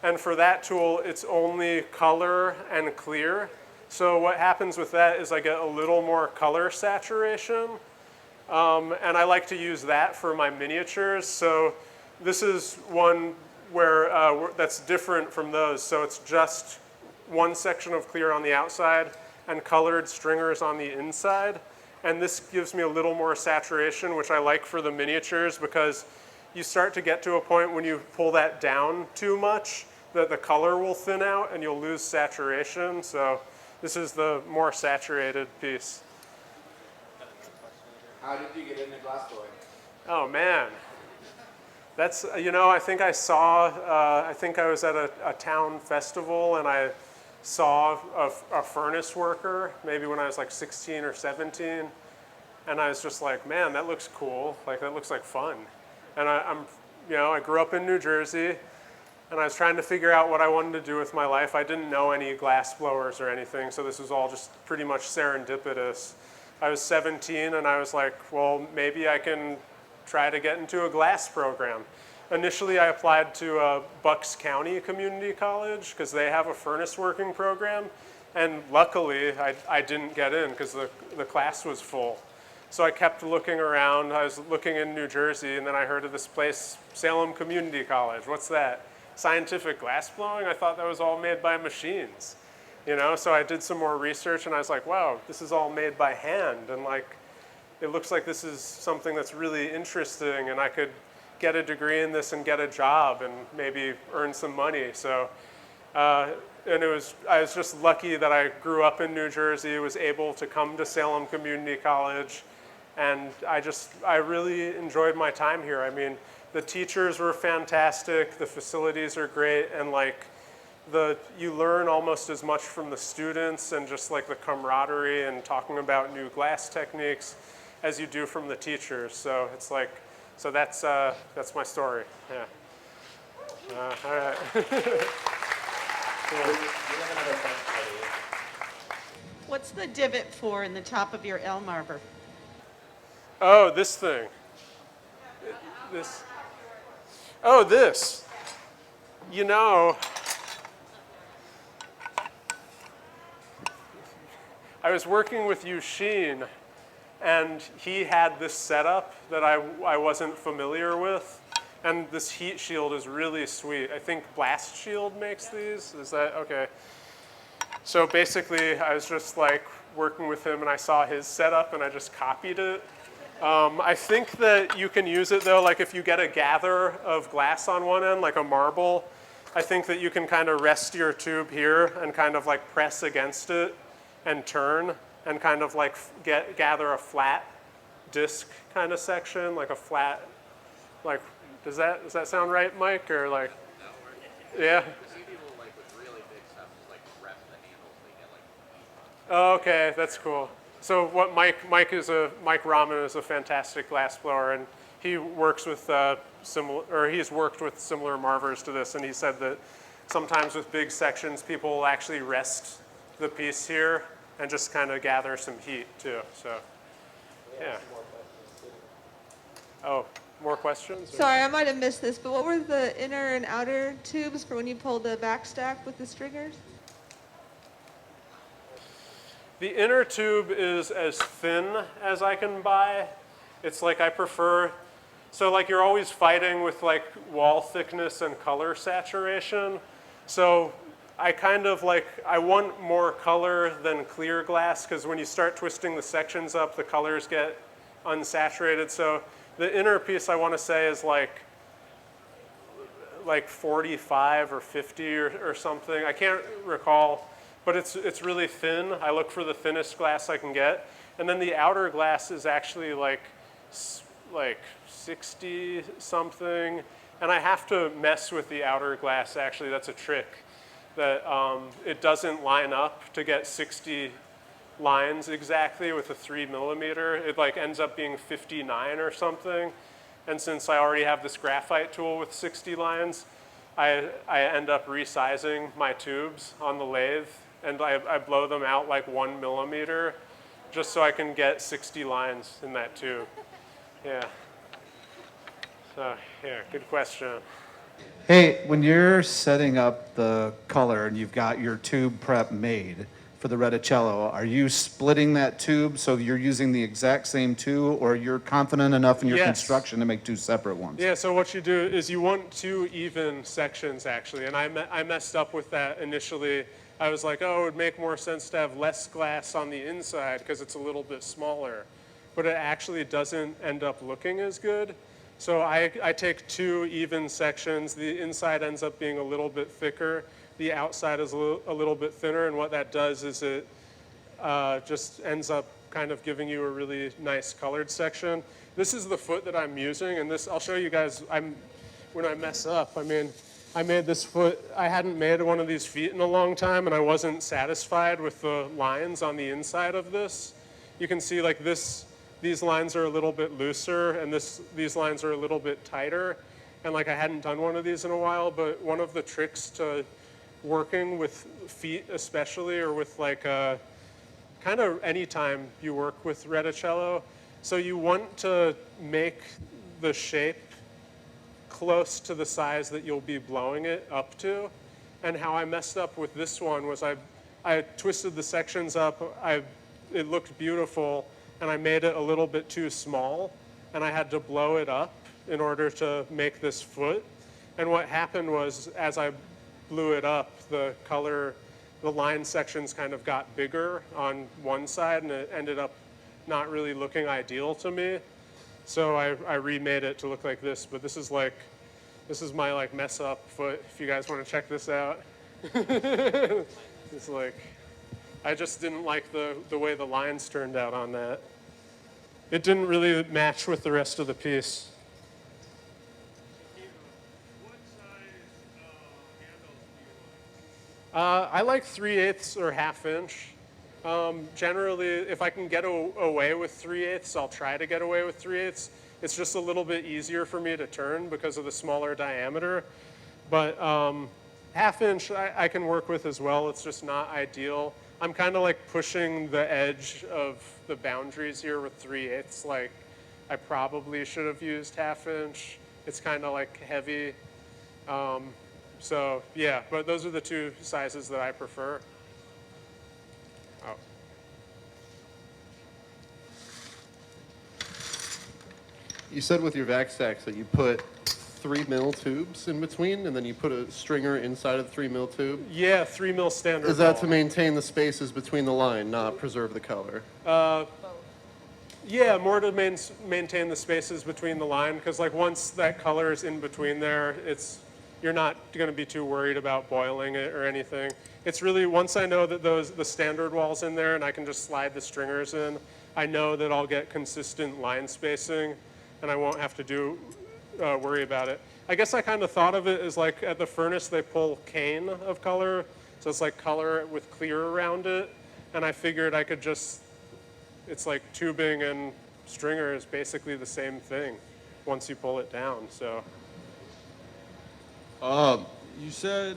And for that tool, it's only color and clear. So what happens with that is I get a little more color saturation. And I like to use that for my miniatures. So this is one where that's different from those. So it's just one section of clear on the outside and colored stringers on the inside. And this gives me a little more saturation, which I like for the miniatures because you start to get to a point when you pull that down too much that the color will thin out and you'll lose saturation. So this is the more saturated piece. How did you get into glassblowing? Oh man, that's, I think I saw, I think I was at a town festival and I saw a furnace worker, maybe when I was like 16 or 17. And I was just like, man, that looks cool. Like, that looks like fun. And I grew up in New Jersey and I was trying to figure out what I wanted to do with my life. I didn't know any glass blowers or anything, so this was all just pretty much serendipitous. I was 17 and I was like, well, maybe I can try to get into a glass program. Initially, I applied to Bucks County Community College because they have a furnace working program. And luckily, I didn't get in because the class was full. So I kept looking around. I was looking in New Jersey, and then I heard of this place, Salem Community College. What's that? Scientific glass blowing? I thought that was all made by machines. So I did some more research, and I was like, wow, this is all made by hand. And like, it looks like this is something that's really interesting, and I could get a degree in this and get a job and maybe earn some money. So, and I was just lucky that I grew up in New Jersey, was able to come to Salem Community College, And I really enjoyed my time here. I mean, the teachers were fantastic, the facilities are great, and like you learn almost as much from the students and just like the camaraderie and talking about new glass techniques as you do from the teachers. So it's like, so that's my story. Yeah. All right. What's the divot for in the top of your L marber? Oh, this thing. This. Oh, this. You know, I was working with Yusheen, and he had this setup that I wasn't familiar with. And this heat shield is really sweet. I think Blast Shield makes these. Is that okay? So basically, I was just like working with him, and I saw his setup, and I just copied it. I think that you can use it though, like if you get a gather of glass on one end, like a marble, I think that you can kind of rest your tube here and kind of like press against it and turn and kind of like gather a flat disc kind of section, like a flat, like, does that sound right, Mike? Or like, yeah? Oh, okay, that's cool. So what Mike Rahman is a fantastic glassblower, and he works with he's worked with similar marvers to this, and he said that sometimes with big sections, people will actually rest the piece here and just kind of gather some heat too. So, yeah. Oh, more questions? Sorry, I might have missed this, but what were the inner and outer tubes for when you pulled the back stack with the stringers? The inner tube is as thin as I can buy. It's like I prefer, so like you're always fighting with like wall thickness and color saturation. So I kind of like, I want more color than clear glass, because when you start twisting the sections up, the colors get unsaturated. So the inner piece I want to say is like 45 or 50 or something. I can't recall. But it's really thin. I look for the thinnest glass I can get. And then the outer glass is actually like 60 something. And I have to mess with the outer glass, actually. That's a trick. That it doesn't line up to get 60 lines exactly with a 3 millimeter. It like ends up being 59 or something. And since I already have this graphite tool with 60 lines, I end up resizing my tubes on the lathe. And I blow them out like 1 millimeter just so I can get 60 lines in that tube. Yeah. So, yeah, good question. Hey, when you're setting up the color and you've got your tube prep made for the reticello, are you splitting that tube so you're using the exact same two, or you're confident enough in your construction to make two separate ones? Yeah, so what you do is you want 2 even sections, actually. And I messed up with that initially. I was like, oh, it would make more sense to have less glass on the inside because it's a little bit smaller. But it actually doesn't end up looking as good. So I take 2 even sections. The inside ends up being a little bit thicker. The outside is a little bit thinner. And what that does is it just ends up kind of giving you a really nice colored section. This is the foot that I'm using. And this, I'll show you guys when I mess up. I mean, I made this foot, I hadn't made one of these feet in a long time, and I wasn't satisfied with the lines on the inside of this. You can see like these lines are a little bit looser, and these lines are a little bit tighter. And like I hadn't done one of these in a while, but one of the tricks to working with feet especially, or with like kind of any time you work with reticello, so you want to make the shape close to the size that you'll be blowing it up to. And how I messed up with this one was I twisted the sections up, it looked beautiful, and I made it a little bit too small, and I had to blow it up in order to make this foot. And what happened was, as I blew it up, the line sections kind of got bigger on one side, and it ended up not really looking ideal to me. So I remade it to look like this, but this is my like mess up foot, if you guys want to check this out. It's like, I just didn't like the way the lines turned out on that. it didn't really match with the rest of the piece. What size handles do you like? I like 3/8 or 1/2 inch. Generally, if I can get away with 3/8, I'll try to get away with 3/8. It's just a little bit easier for me to turn because of the smaller diameter. But 1/2 inch I can work with as well. It's just not ideal. I'm kind of like pushing the edge of the boundaries here with 3/8. Like I probably should have used 1/2 inch. It's kind of like heavy. So yeah, but those are the two sizes that I prefer. Oh. You said with your vac stacks that you put 3 mil tubes in between, and then you put a stringer inside of the 3 mil tube? Yeah, 3 mil standard. Is that ball. to maintain the spaces between the line, not preserve the color? Yeah, more to maintain the spaces between the line, because like once that color is in between there, you're not going to be too worried about boiling it or anything. It's really, once I know that the standard wall's in there and I can just slide the stringers in, I know that I'll get consistent line spacing and I won't have to worry about it. I guess I kind of thought of it as like at the furnace they pull cane of color, so it's like color with clear around it, and I figured I could just, it's like tubing and stringer is basically the same thing once you pull it down, so. You said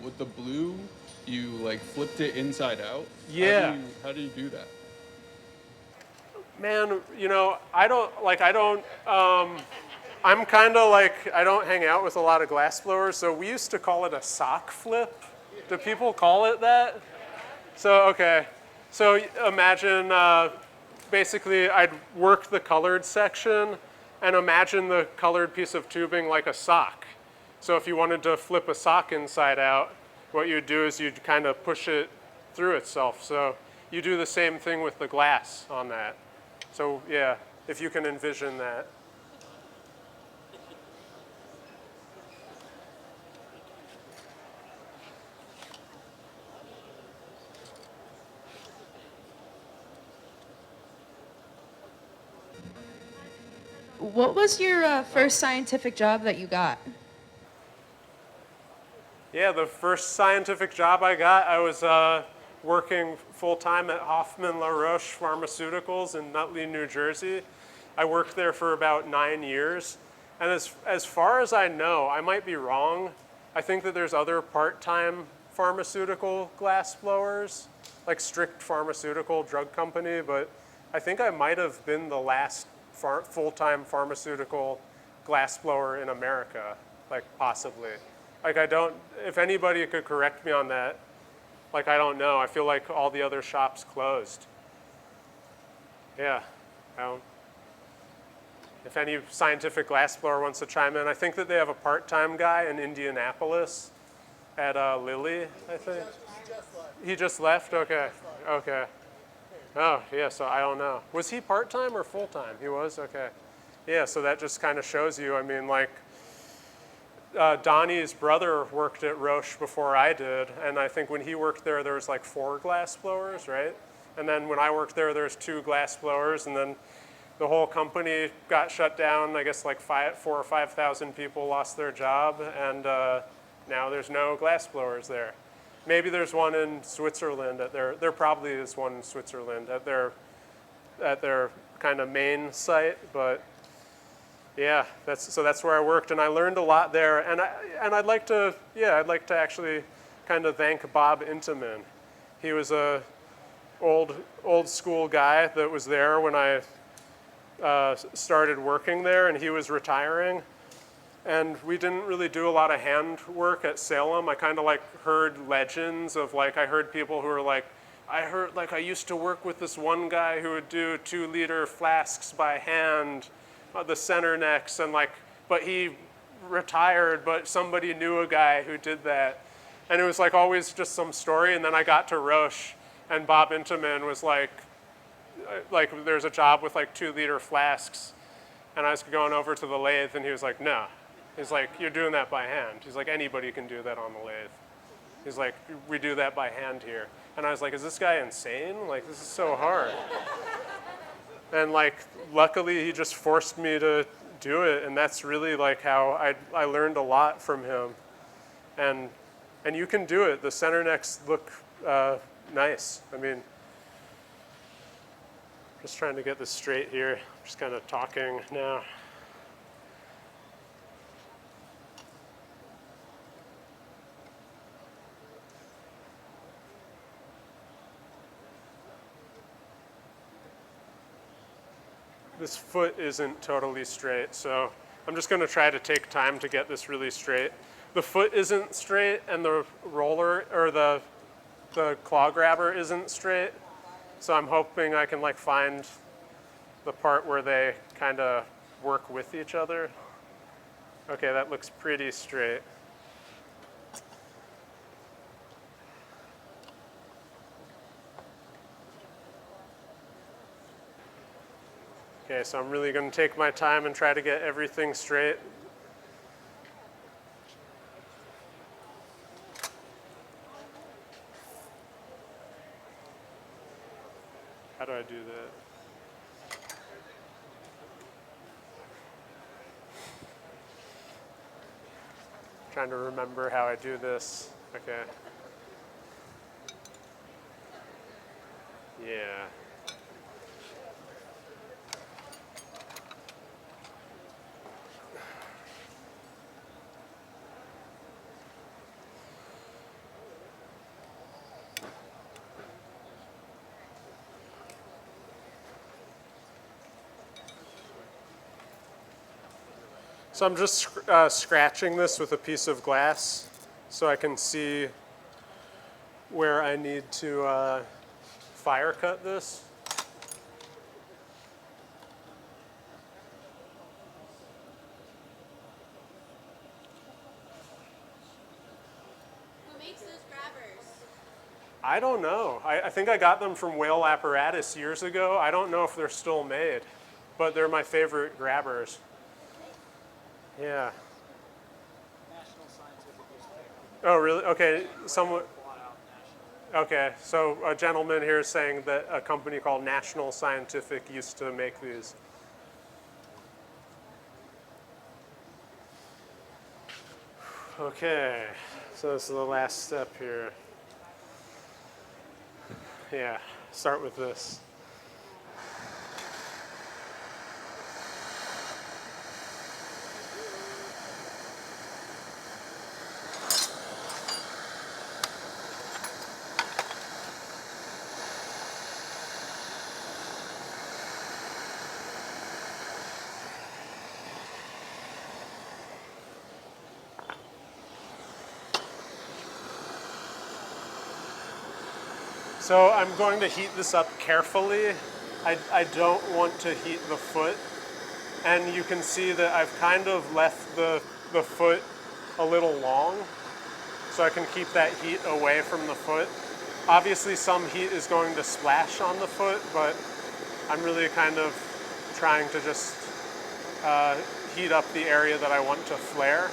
with the blue, you like flipped it inside out? Yeah. How do you do that? Man, you know, I'm kind of like, I don't hang out with a lot of glass blowers, so we used to call it a sock flip. Do people call it that? So, okay. So imagine, basically I'd work the colored section and imagine the colored piece of tubing like a sock. So if you wanted to flip a sock inside out, what you'd do is you'd kind of push it through itself. So you do the same thing with the glass on that. So yeah, if you can envision that. What was your first scientific job that you got? Yeah, the first scientific job I got, I was working full-time at Hoffman La Roche Pharmaceuticals in Nutley, New Jersey. I worked there for about 9 years. And as far as I know, I might be wrong, I think that there's other part-time pharmaceutical glass blowers, like strict pharmaceutical drug company, but I think I might have been the last full-time pharmaceutical glass blower in America, like possibly. Like if anybody could correct me on that, like I don't know. I feel like all the other shops closed. Yeah, if any scientific glass blower wants to chime in, I think that they have a part-time guy in Indianapolis at Lilly, I think. He just left? Okay, okay. Oh, yeah, so I don't know. Was he part-time or full-time? He was? Okay. Yeah, so that just kind of shows you, I mean, like, Donnie's brother worked at Roche before I did, and I think when he worked there, there was like 4 glass blowers, right? And then when I worked there, there was 2 glass blowers, and then the whole company got shut down. I guess like 4,000 or 5,000 people lost their job, and now there's no glass blowers there. Maybe there's one in Switzerland. There probably is one in Switzerland at their kind of main site, but yeah, that's where I worked, and I learned a lot there. And I'd like to actually kind of thank Bob Intamin. He was a old school guy that was there when I started working there, and he was retiring. And we didn't really do a lot of hand work at Salem. I kind of like heard legends of like, I heard people who were like, I used to work with this one guy who would do 2-liter flasks by hand, the center necks, and like, but he retired, but somebody knew a guy who did that. And it was like always just some story. And then I got to Roche, and Bob Intamin was like there's a job with like 2-liter flasks. And I was going over to the lathe, and he was like, no. He's like, you're doing that by hand. He's like, anybody can do that on the lathe. He's like, we do that by hand here. And I was like, is this guy insane? Like, this is so hard. And like, luckily he just forced me to do it, and that's really like how I learned a lot from him. And you can do it. The center necks look nice. I mean, just trying to get this straight here. Just kind of talking now. This foot isn't totally straight, so I'm just going to try to take time to get this really straight. The foot isn't straight, and the roller, or the claw grabber isn't straight, so I'm hoping I can like find the part where they kind of work with each other. Okay, that looks pretty straight. Okay, so I'm really going to take my time and try to get everything straight. How do I do that? Trying to remember how I do this. Okay. Yeah. So I'm just scratching this with a piece of glass so I can see where I need to fire cut this. Who makes those grabbers? I don't know. I think I got them from Whale Apparatus years ago. I don't know if they're still made, but they're my favorite grabbers. Yeah. Oh, really? Okay. Okay. So a gentleman here is saying that a company called National Scientific used to make these. Okay. So this is the last step here. Yeah. Start with this. So I'm going to heat this up carefully. I don't want to heat the foot. And you can see that I've kind of left the foot a little long, so I can keep that heat away from the foot. Obviously some heat is going to splash on the foot, but I'm really kind of trying to just heat up the area that I want to flare.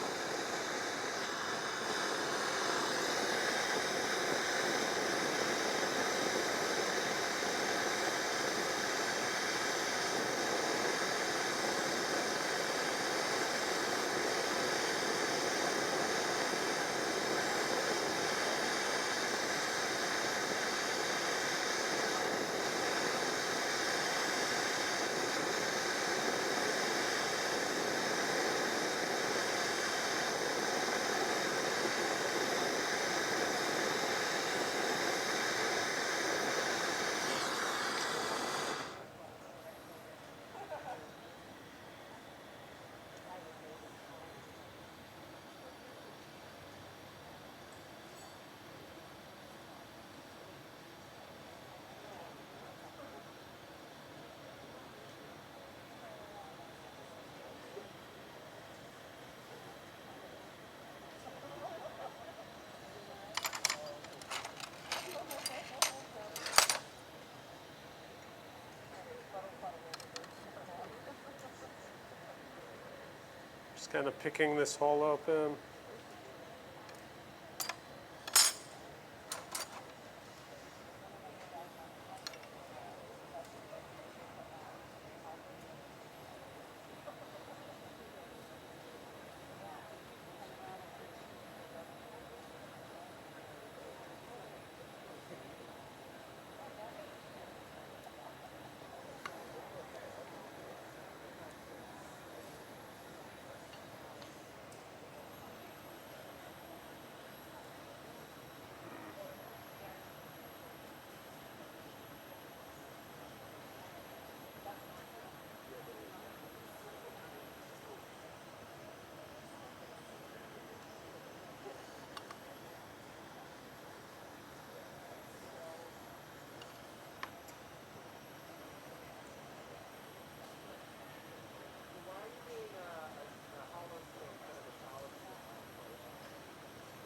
Just kind of picking this hole open.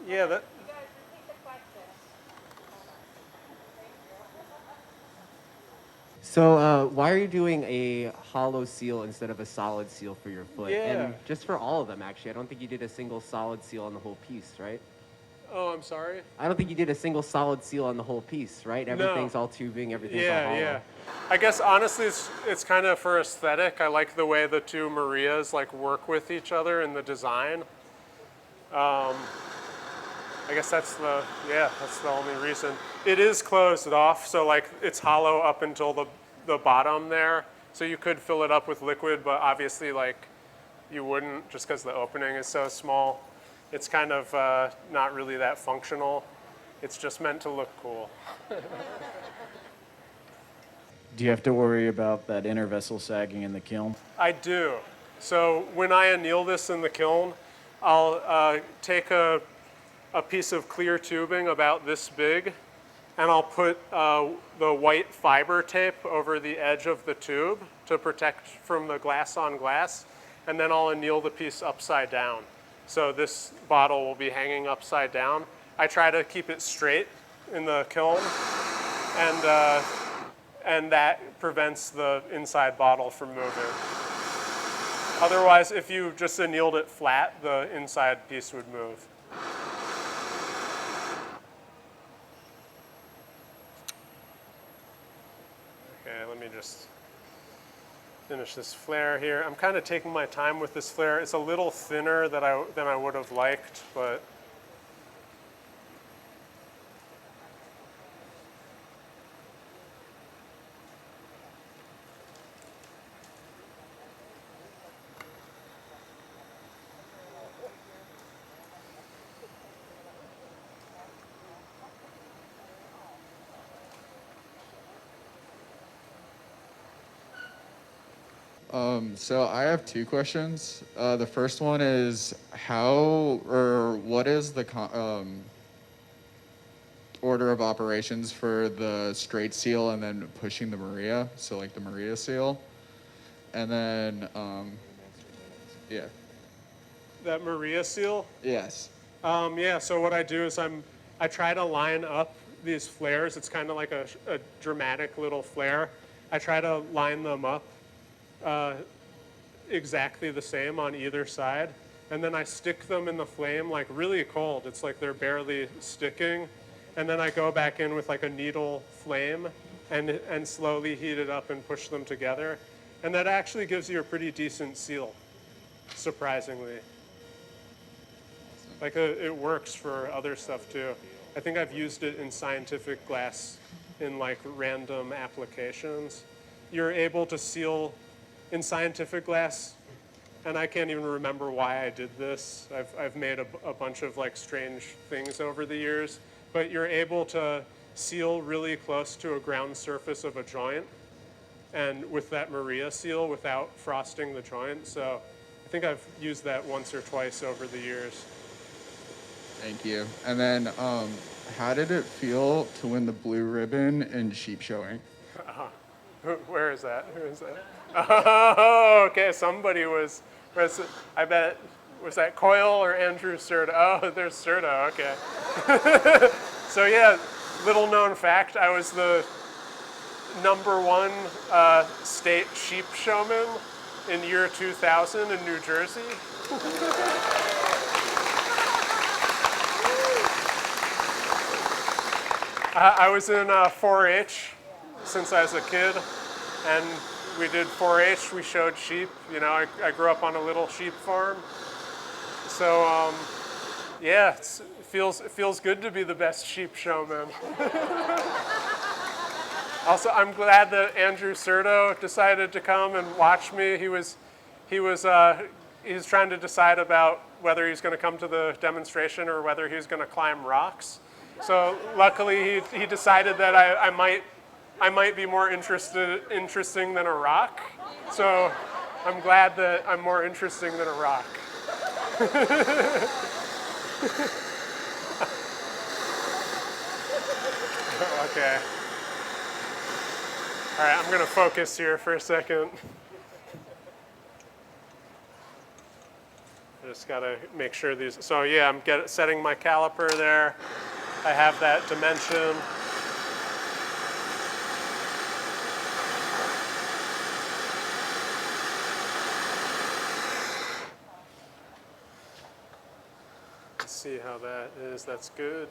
Yeah, that. So why are you doing a hollow seal instead of a solid seal for your foot? Yeah. And just for all of them, actually. I don't think you did a single solid seal on the whole piece, right? Oh, I'm sorry? I don't think you did a single solid seal on the whole piece, right? Everything's all tubing, everything's all hollow. Yeah. I guess honestly, it's kind of for aesthetic. I like the way the two Marias like work with each other in the design. I guess that's the only reason. It is closed off, so like it's hollow up until the bottom there. So you could fill it up with liquid, but obviously like you wouldn't just because the opening is so small. It's kind of not really that functional. It's just meant to look cool. Do you have to worry about that inner vessel sagging in the kiln? I do. So when I anneal this in the kiln, I'll take a piece of clear tubing about this big, and I'll put the white fiber tape over the edge of the tube to protect from the glass on glass, and then I'll anneal the piece upside down. So this bottle will be hanging upside down. I try to keep it straight in the kiln, and that prevents the inside bottle from moving. Otherwise, if you just annealed it flat, the inside piece would move. Okay, let me just finish this flare here. I'm kind of taking my time with this flare. It's a little thinner than I would have liked, but So I have two questions. The first one is what is the order of operations for the straight seal and then pushing the Maria, so like the Maria seal? And then, yeah. that Maria seal? Yes. Yeah, so what I do is I try to line up these flares. It's kind of like a dramatic little flare. I try to line them up exactly the same on either side, and then I stick them in the flame like really cold. It's like they're barely sticking, and then I go back in with like a needle flame and slowly heat it up and push them together, and that actually gives you a pretty decent seal, surprisingly. Like it works for other stuff too. I think I've used it in scientific glass in like random applications. You're able to seal in scientific glass, and I can't even remember why I did this. I've made a bunch of like strange things over the years, but you're able to seal really close to a ground surface of a joint, and with that Maria seal without frosting the joint. So I think I've used that once or twice over the years. Thank you. And then, how did it feel to win the blue ribbon in sheep showing? Where is that? Who is that? Oh, okay. Somebody was I bet, was that Coyle or Andrew Serta? Oh, there's Serta. Okay. So yeah, little known fact, I was the #1 state sheep showman in year 2000 in New Jersey. I was in 4-H since I was a kid, and we did 4-H. We showed sheep. You know, I grew up on a little sheep farm, so yeah, it feels good to be the best sheep showman. Also, I'm glad that Andrew Serta decided to come and watch me. He was trying to decide about whether he was going to come to the demonstration or whether he was going to climb rocks. So luckily, he decided that I might be more interesting than a rock. So I'm glad that I'm more interesting than a rock. Okay. All right, I'm going to focus here for a second. Just gotta make sure these, so yeah, I'm setting my caliper there. I have that dimension. Let's see how that is, that's good.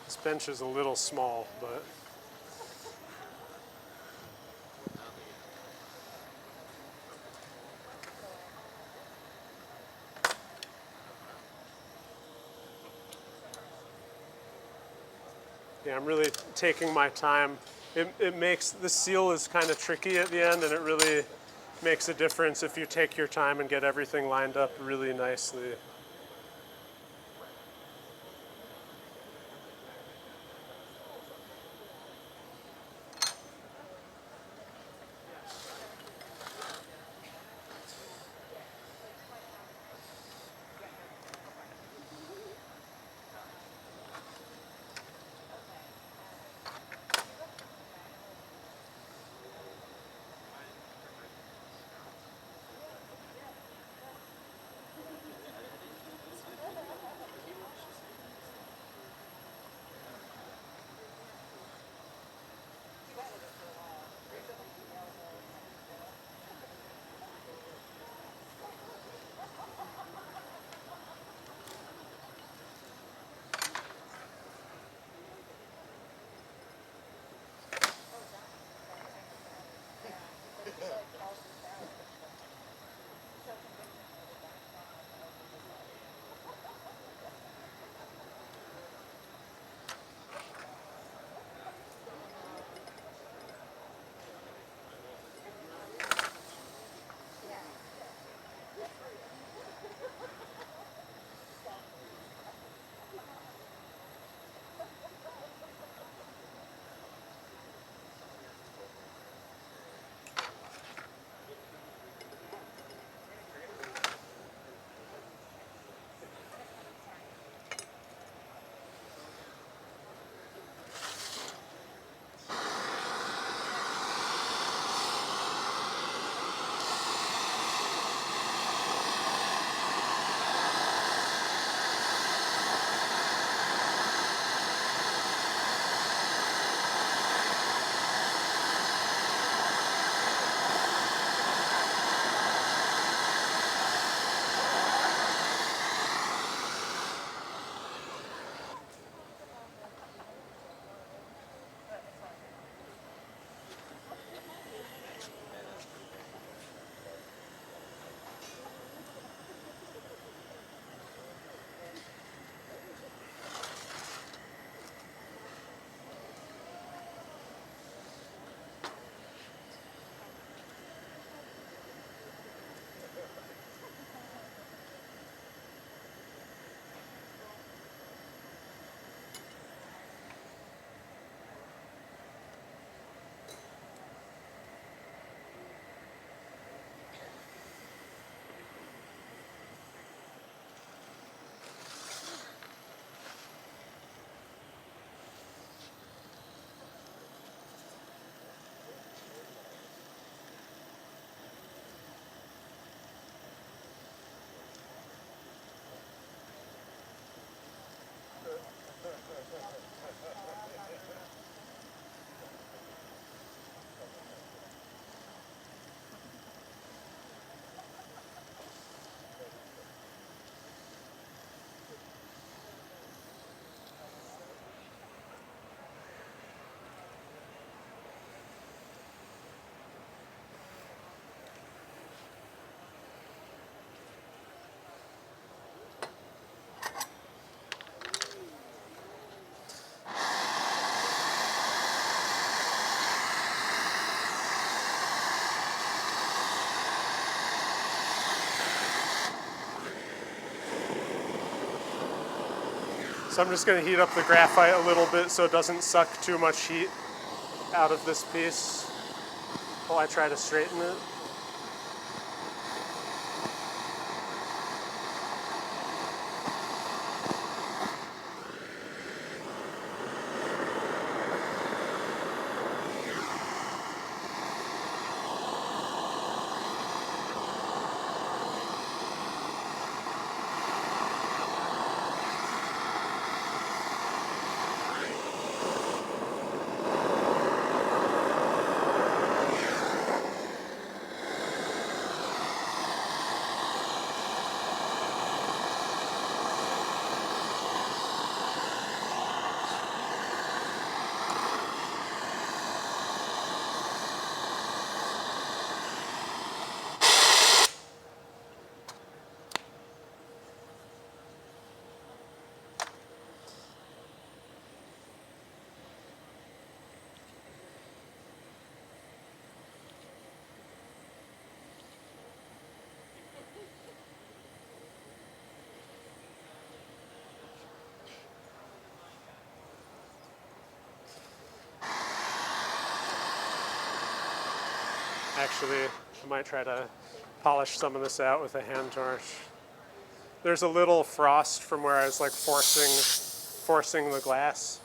This bench is a little small, but yeah, I'm really taking my time. It makes, the seal is kind of tricky at the end, and it really makes a difference if you take your time and get everything lined up really nicely. So I'm just going to heat up the graphite a little bit so it doesn't suck too much heat out of this piece while I try to straighten it. Actually, I might try to polish some of this out with a hand torch. There's a little frost from where I was like forcing the glass.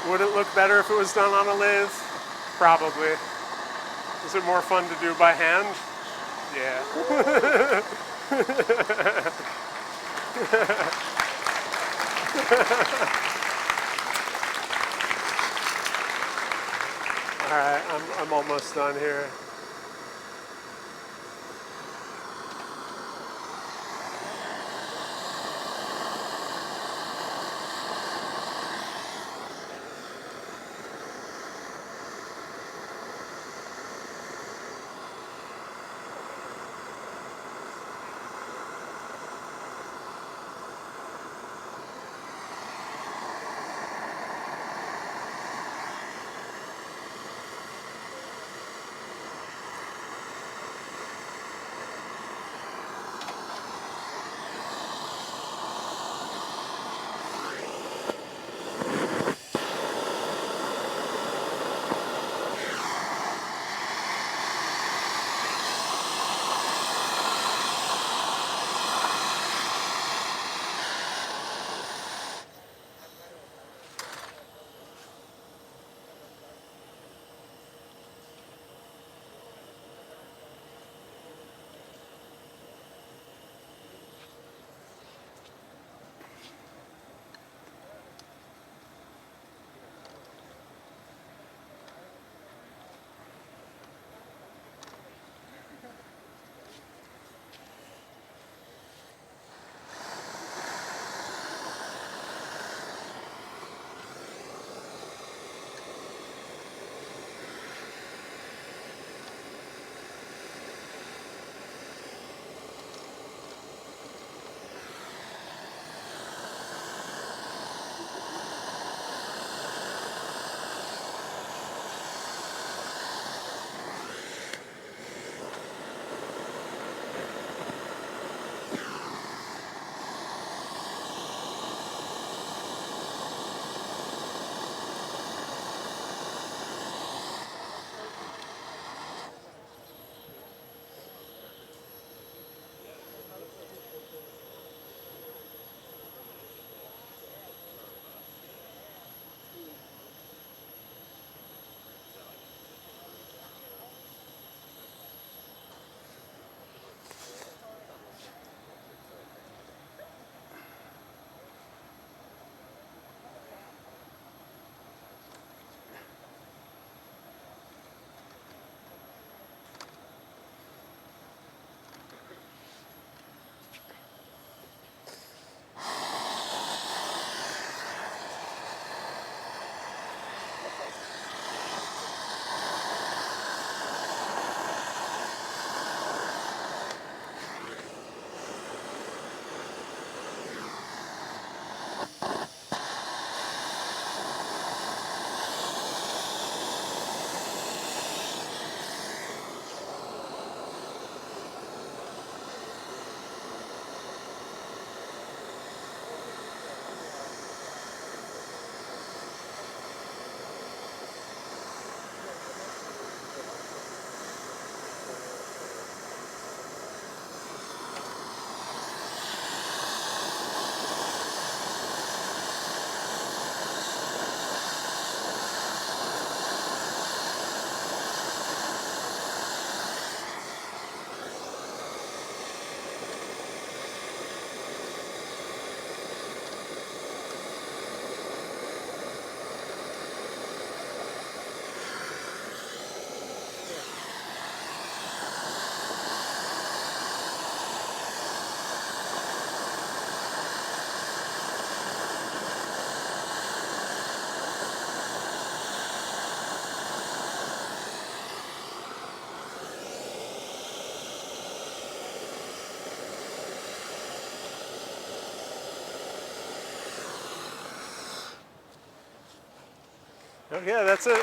Would it look better if it was done on a lathe? Probably. Is it more fun to do by hand? Yeah. All right, I'm almost done here. Okay, that's it.